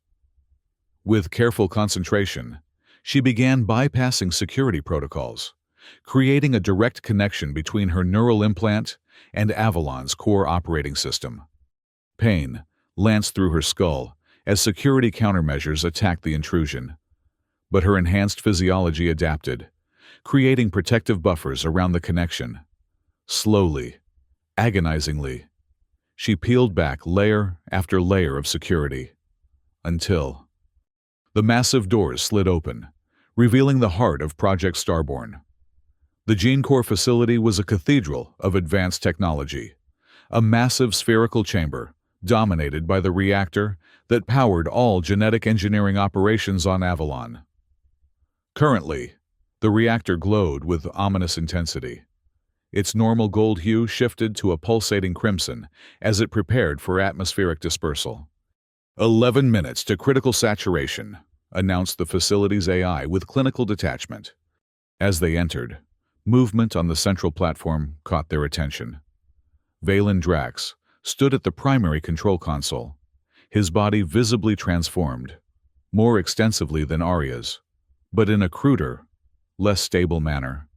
With careful concentration, she began bypassing security protocols, creating a direct connection between her neural implant and Avalon's core operating system. Pain lanced through her skull as security countermeasures attacked the intrusion, but her enhanced physiology adapted, creating protective buffers around the connection. Slowly, agonizingly, she peeled back layer after layer of security, until the massive doors slid open, revealing the heart of Project Starborn. The Gene Corps facility was a cathedral of advanced technology, a massive spherical chamber dominated by the reactor that powered all genetic engineering operations on Avalon. Currently, the reactor glowed with ominous intensity. Its normal gold hue shifted to a pulsating crimson as it prepared for atmospheric dispersal. 11 minutes to critical saturation, announced the facility's AI with clinical detachment. As they entered, movement on the central platform caught their attention. Valen Drax stood at the primary control console, his body visibly transformed, more extensively than Arya's, but in a cruder, less stable manner.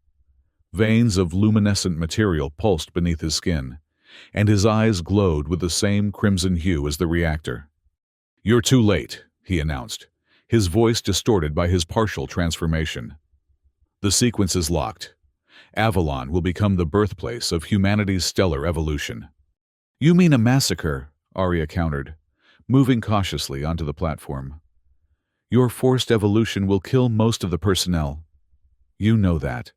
Veins of luminescent material pulsed beneath his skin, and his eyes glowed with the same crimson hue as the reactor. "You're too late," he announced, his voice distorted by his partial transformation. "The sequence is locked. Avalon will become the birthplace of humanity's stellar evolution." "You mean a massacre," Arya countered, moving cautiously onto the platform. "Your forced evolution will kill most of the personnel. You know that."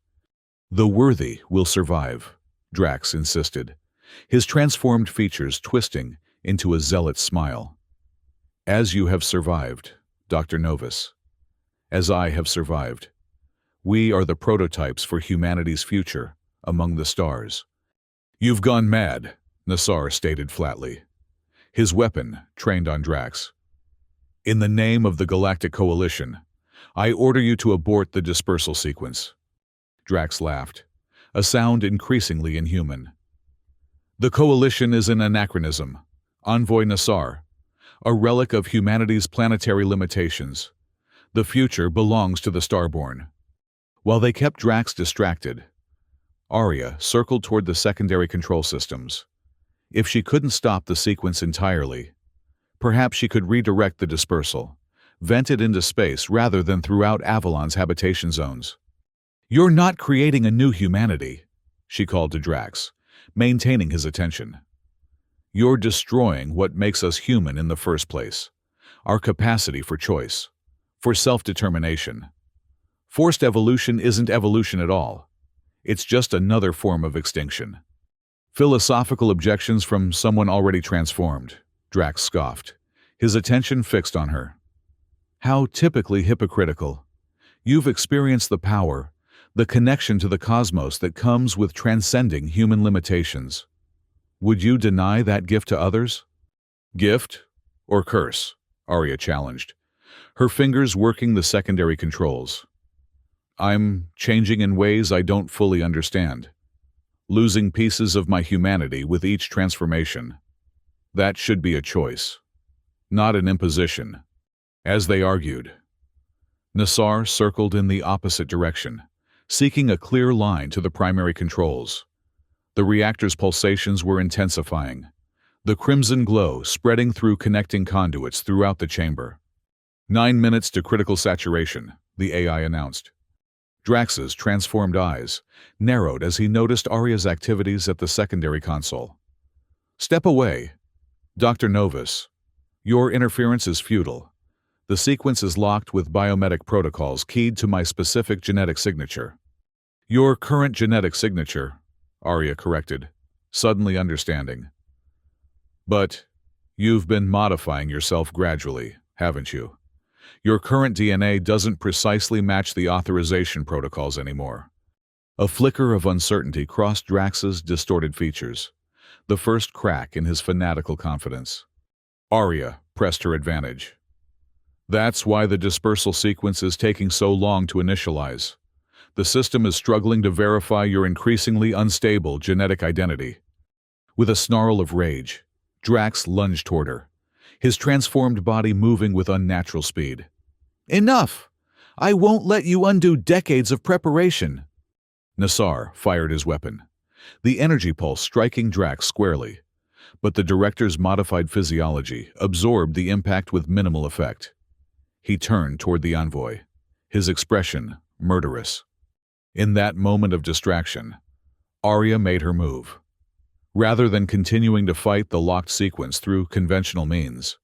"The worthy will survive," Drax insisted, his transformed features twisting into a zealot smile. "As you have survived, Dr. Novus. As I have survived. We are the prototypes for humanity's future among the stars." "You've gone mad," Nassar stated flatly, his weapon trained on Drax. "In the name of the Galactic Coalition, I order you to abort the dispersal sequence." Drax laughed, a sound increasingly inhuman. "The Coalition is an anachronism," Envoy Nassar, a relic of humanity's planetary limitations. The future belongs to the Starborn. While they kept Drax distracted, Arya circled toward the secondary control systems. If she couldn't stop the sequence entirely, perhaps she could redirect the dispersal, vent it into space rather than throughout Avalon's habitation zones. "You're not creating a new humanity," she called to Drax, maintaining his attention. "You're destroying what makes us human in the first place, our capacity for choice, for self-determination. Forced evolution isn't evolution at all. It's just another form of extinction." "Philosophical objections from someone already transformed," Drax scoffed, his attention fixed on her. "How typically hypocritical. You've experienced the power, the connection to the cosmos that comes with transcending human limitations. Would you deny that gift to others?" "Gift or curse?" Arya challenged, her fingers working the secondary controls. "I'm changing in ways I don't fully understand, losing pieces of my humanity with each transformation. That should be a choice, not an imposition." As they argued, Nassar circled in the opposite direction, seeking a clear line to the primary controls. The reactor's pulsations were intensifying, the crimson glow spreading through connecting conduits throughout the chamber. 9 minutes to critical saturation, the AI announced. Drax's transformed eyes narrowed as he noticed Arya's activities at the secondary console. "Step away. Dr. Novus. Your interference is futile. The sequence is locked with biometric protocols keyed to my specific genetic signature." "Your current genetic signature," Arya corrected, suddenly understanding. "But you've been modifying yourself gradually, haven't you? Your current DNA doesn't precisely match the authorization protocols anymore." A flicker of uncertainty crossed Drax's distorted features, the first crack in his fanatical confidence. Arya pressed her advantage. "That's why the dispersal sequence is taking so long to initialize. The system is struggling to verify your increasingly unstable genetic identity." With a snarl of rage, Drax lunged toward her, his transformed body moving with unnatural speed. "Enough! I won't let you undo decades of preparation." Nassar fired his weapon, the energy pulse striking Drax squarely, but the director's modified physiology absorbed the impact with minimal effect. He turned toward the envoy, his expression murderous. In that moment of distraction, Arya made her move. Rather than continuing to fight the locked sequence through conventional means,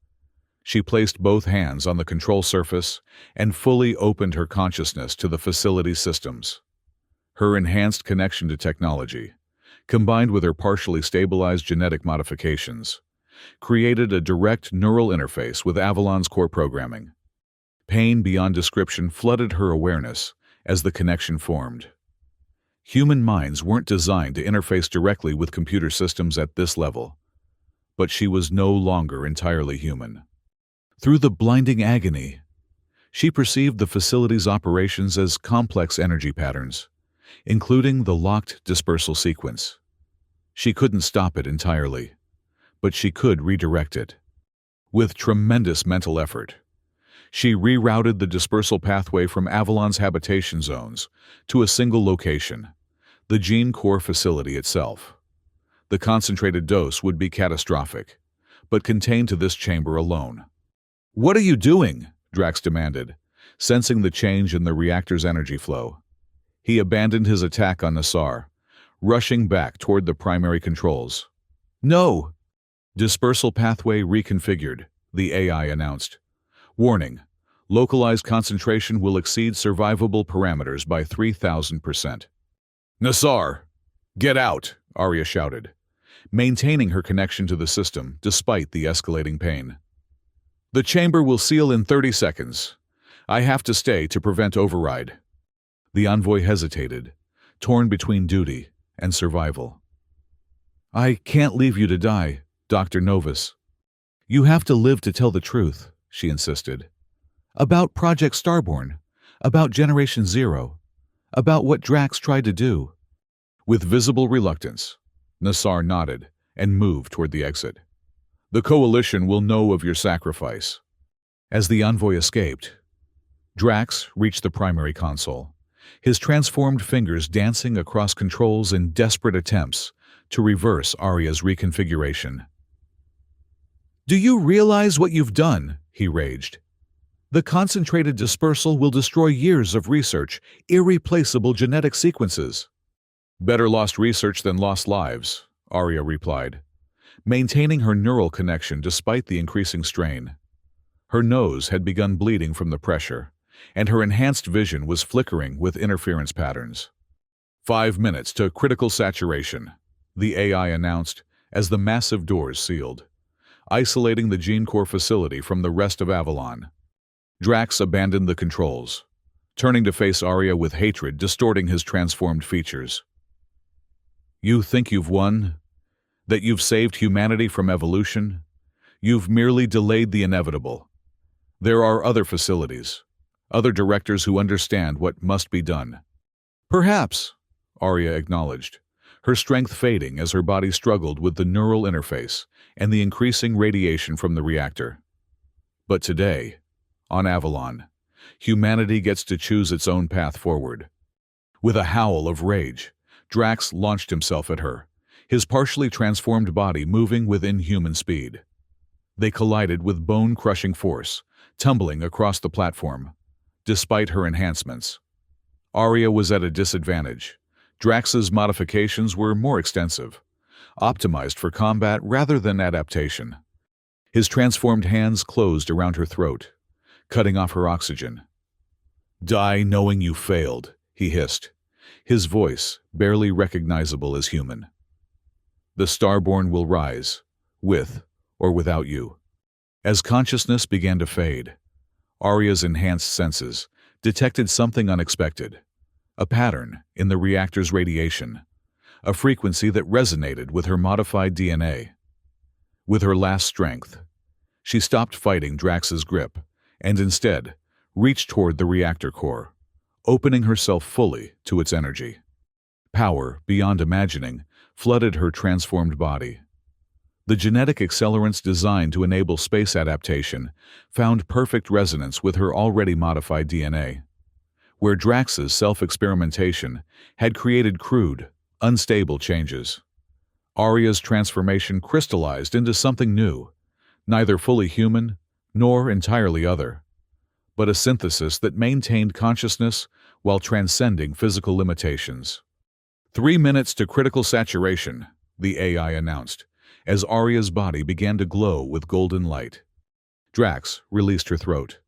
she placed both hands on the control surface and fully opened her consciousness to the facility's systems. Her enhanced connection to technology, combined with her partially stabilized genetic modifications, created a direct neural interface with Avalon's core programming. Pain beyond description flooded her awareness as the connection formed. Human minds weren't designed to interface directly with computer systems at this level, but she was no longer entirely human. Through the blinding agony, she perceived the facility's operations as complex energy patterns, including the locked dispersal sequence. She couldn't stop it entirely, but she could redirect it. With tremendous mental effort, she rerouted the dispersal pathway from Avalon's habitation zones to a single location, the gene core facility itself. The concentrated dose would be catastrophic, but contained to this chamber alone. "What are you doing?" Drax demanded, sensing the change in the reactor's energy flow. He abandoned his attack on Nassar, rushing back toward the primary controls. "No!" "Dispersal pathway reconfigured," the AI announced. "Warning, localized concentration will exceed survivable parameters by 3,000%. "Nassar, get out!" Arya shouted, maintaining her connection to the system despite the escalating pain. "The chamber will seal in 30 seconds. I have to stay to prevent override." The envoy hesitated, torn between duty and survival. "I can't leave you to die, Dr. Novus. You have to live to tell the truth," she insisted. "About Project Starborn, about Generation Zero, about what Drax tried to do." With visible reluctance, Nassar nodded and moved toward the exit. The Coalition will know of your sacrifice. As the envoy escaped, Drax reached the primary console, his transformed fingers dancing across controls in desperate attempts to reverse Arya's reconfiguration. "Do you realize what you've done?" he raged. "The concentrated dispersal will destroy years of research, irreplaceable genetic sequences." Better lost research than lost lives, Arya replied, maintaining her neural connection despite the increasing strain. Her nose had begun bleeding from the pressure, and her enhanced vision was flickering with interference patterns. 5 minutes to critical saturation, the AI announced as the massive doors sealed, isolating the Gene Core facility from the rest of Avalon. Drax abandoned the controls, turning to face Arya with hatred distorting his transformed features. "You think you've won? That you've saved humanity from evolution? You've merely delayed the inevitable. There are other facilities, other directors who understand what must be done." "Perhaps," Arya acknowledged, her strength fading as her body struggled with the neural interface and the increasing radiation from the reactor. "But today, on Avalon, humanity gets to choose its own path forward." With a howl of rage, Drax launched himself at her, his partially transformed body moving with inhuman speed. They collided with bone-crushing force, tumbling across the platform. Despite her enhancements, Arya was at a disadvantage. Drax's modifications were more extensive, optimized for combat rather than adaptation. His transformed hands closed around her throat, cutting off her oxygen. "Die knowing you failed," he hissed, his voice barely recognizable as human. "The Starborn will rise, with or without you." As consciousness began to fade, Arya's enhanced senses detected something unexpected, a pattern in the reactor's radiation, a frequency that resonated with her modified DNA. With her last strength, she stopped fighting Drax's grip and instead reached toward the reactor core, opening herself fully to its energy. Power, beyond imagining, flooded her transformed body. The genetic accelerants designed to enable space adaptation found perfect resonance with her already modified DNA. Where Drax's self-experimentation had created crude, unstable changes, Arya's transformation crystallized into something new, neither fully human nor entirely other, but a synthesis that maintained consciousness while transcending physical limitations. 3 minutes to critical saturation, the AI announced, as Arya's body began to glow with golden light. Drax released her throat,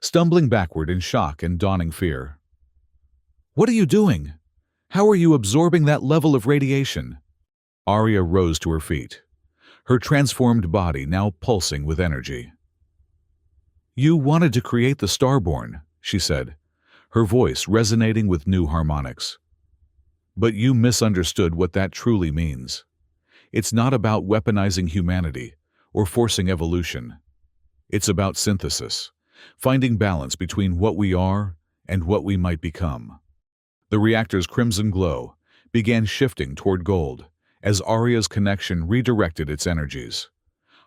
stumbling backward in shock and dawning fear. "What are you doing? How are you absorbing that level of radiation?" Arya rose to her feet, her transformed body now pulsing with energy. "You wanted to create the Starborn," she said, her voice resonating with new harmonics. "But you misunderstood what that truly means. It's not about weaponizing humanity or forcing evolution. It's about synthesis, finding balance between what we are and what we might become." The reactor's crimson glow began shifting toward gold as Arya's connection redirected its energies,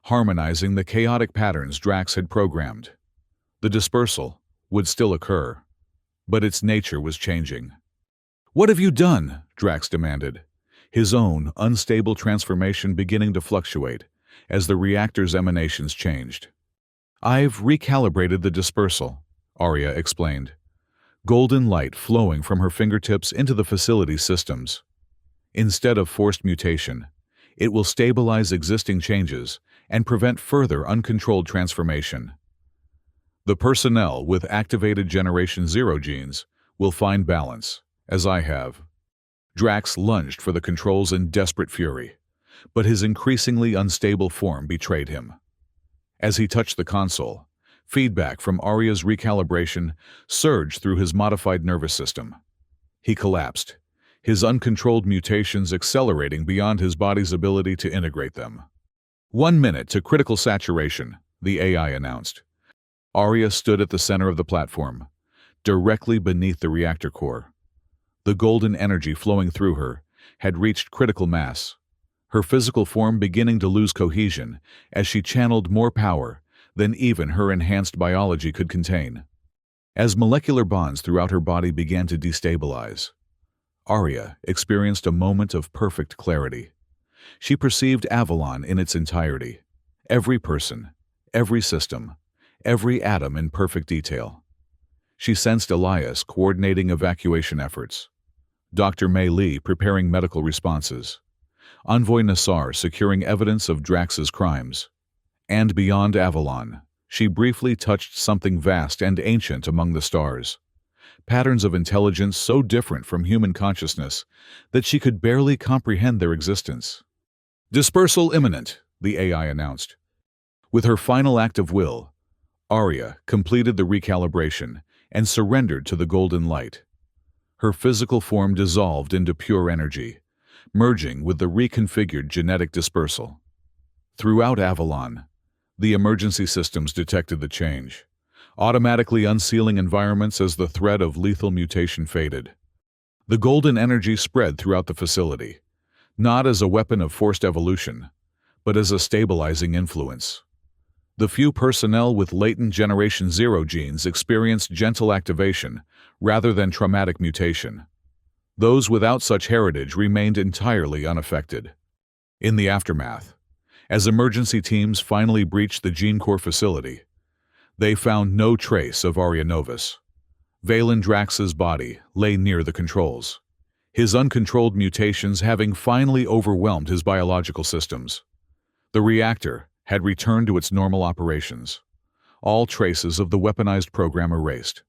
harmonizing the chaotic patterns Drax had programmed. The dispersal would still occur, but its nature was changing. "What have you done?" Drax demanded, his own unstable transformation beginning to fluctuate as the reactor's emanations changed. "I've recalibrated the dispersal," Arya explained, golden light flowing from her fingertips into the facility's systems. Instead of forced mutation, it will stabilize existing changes and prevent further uncontrolled transformation. The personnel with activated Generation 0 genes will find balance, as I have. Drax lunged for the controls in desperate fury, but his increasingly unstable form betrayed him. As he touched the console, feedback from Arya's recalibration surged through his modified nervous system. He collapsed, his uncontrolled mutations accelerating beyond his body's ability to integrate them. 1 minute to critical saturation, the AI announced. Arya stood at the center of the platform, directly beneath the reactor core. The golden energy flowing through her had reached critical mass, her physical form beginning to lose cohesion as she channeled more power than even her enhanced biology could contain. As molecular bonds throughout her body began to destabilize, Arya experienced a moment of perfect clarity. She perceived Avalon in its entirety, every person, every system, every atom in perfect detail. She sensed Elias coordinating evacuation efforts, Dr. Mei Li preparing medical responses, Envoy Nassar securing evidence of Drax's crimes. And beyond Avalon, she briefly touched something vast and ancient among the stars. Patterns of intelligence so different from human consciousness that she could barely comprehend their existence. Dispersal imminent, the AI announced. With her final act of will, Arya completed the recalibration and surrendered to the golden light. Her physical form dissolved into pure energy, merging with the reconfigured genetic dispersal. Throughout Avalon, the emergency systems detected the change, automatically unsealing environments as the threat of lethal mutation faded. The golden energy spread throughout the facility, not as a weapon of forced evolution, but as a stabilizing influence. The few personnel with latent Generation Zero genes experienced gentle activation rather than traumatic mutation. Those without such heritage remained entirely unaffected. In the aftermath, as emergency teams finally breached the Gene Core facility, they found no trace of Arya Novus. Valen Drax's body lay near the controls, his uncontrolled mutations having finally overwhelmed his biological systems. The reactor had returned to its normal operations, all traces of the weaponized program erased.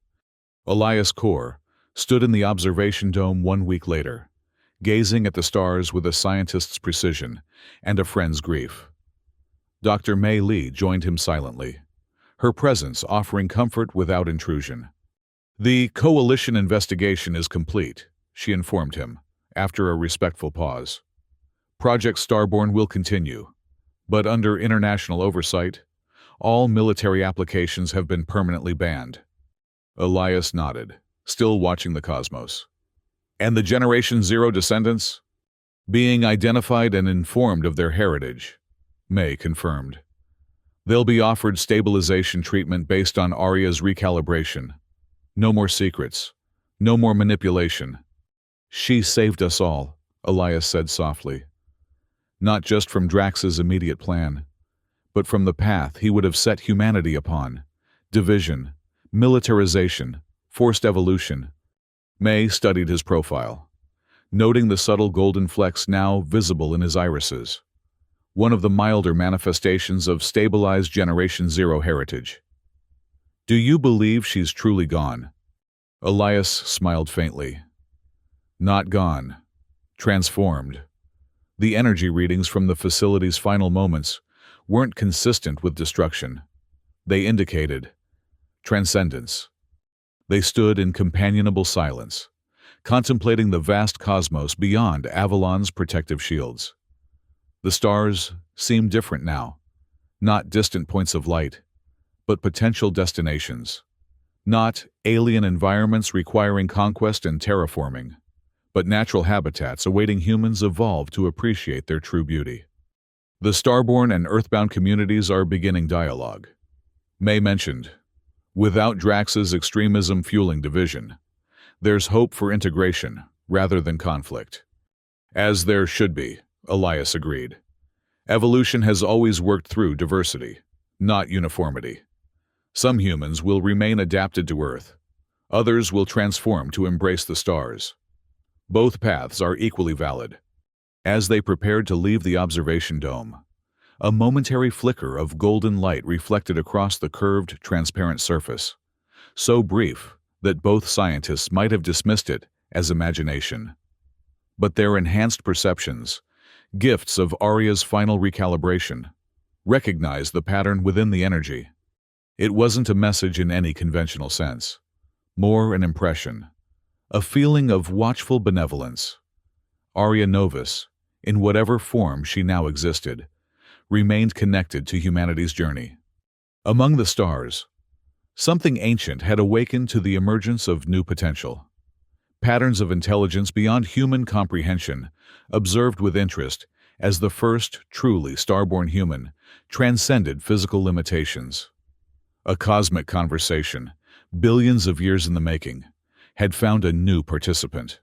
Elias Core stood in the observation dome 1 week later, gazing at the stars with a scientist's precision and a friend's grief. Dr. Mei Li joined him silently, her presence offering comfort without intrusion. The coalition investigation is complete, she informed him, after a respectful pause. Project Starborn will continue, but under international oversight, all military applications have been permanently banned. Elias nodded, still watching the cosmos. And the Generation Zero descendants? Being identified and informed of their heritage, May confirmed. They'll be offered stabilization treatment based on Arya's recalibration. No more secrets. No more manipulation. She saved us all, Elias said softly. Not just from Drax's immediate plan, but from the path he would have set humanity upon. Division, militarization, forced evolution. May studied his profile, noting the subtle golden flecks now visible in his irises, one of the milder manifestations of stabilized Generation Zero heritage. Do you believe she's truly gone? Elias smiled faintly. Not gone. Transformed. The energy readings from the facility's final moments weren't consistent with destruction. They indicated transcendence. They stood in companionable silence, contemplating the vast cosmos beyond Avalon's protective shields. The stars seemed different now, not distant points of light, but potential destinations. Not alien environments requiring conquest and terraforming, but natural habitats awaiting humans evolve to appreciate their true beauty. The Starborn and Earthbound communities are beginning dialogue. May mentioned, without Drax's extremism fueling division, there's hope for integration rather than conflict. As there should be, Elias agreed. Evolution has always worked through diversity, not uniformity. Some humans will remain adapted to Earth. Others will transform to embrace the stars. Both paths are equally valid. As they prepared to leave the observation dome, a momentary flicker of golden light reflected across the curved, transparent surface, so brief that both scientists might have dismissed it as imagination. But their enhanced perceptions, gifts of Arya's final recalibration, recognized the pattern within the energy. It wasn't a message in any conventional sense, more an impression, a feeling of watchful benevolence. Arya Novus, in whatever form she now existed, remained connected to humanity's journey. Among the stars, something ancient had awakened to the emergence of new potential. Patterns of intelligence beyond human comprehension, observed with interest as the first truly starborn human, transcended physical limitations. A cosmic conversation, billions of years in the making, had found a new participant.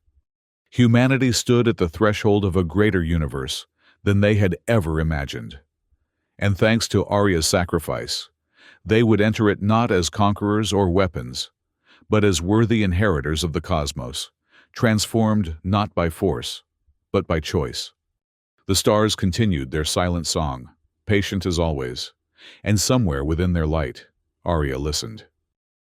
Humanity stood at the threshold of a greater universe than they had ever imagined. And thanks to Arya's sacrifice, they would enter it not as conquerors or weapons, but as worthy inheritors of the cosmos, transformed not by force, but by choice. The stars continued their silent song, patient as always, and somewhere within their light, Arya listened.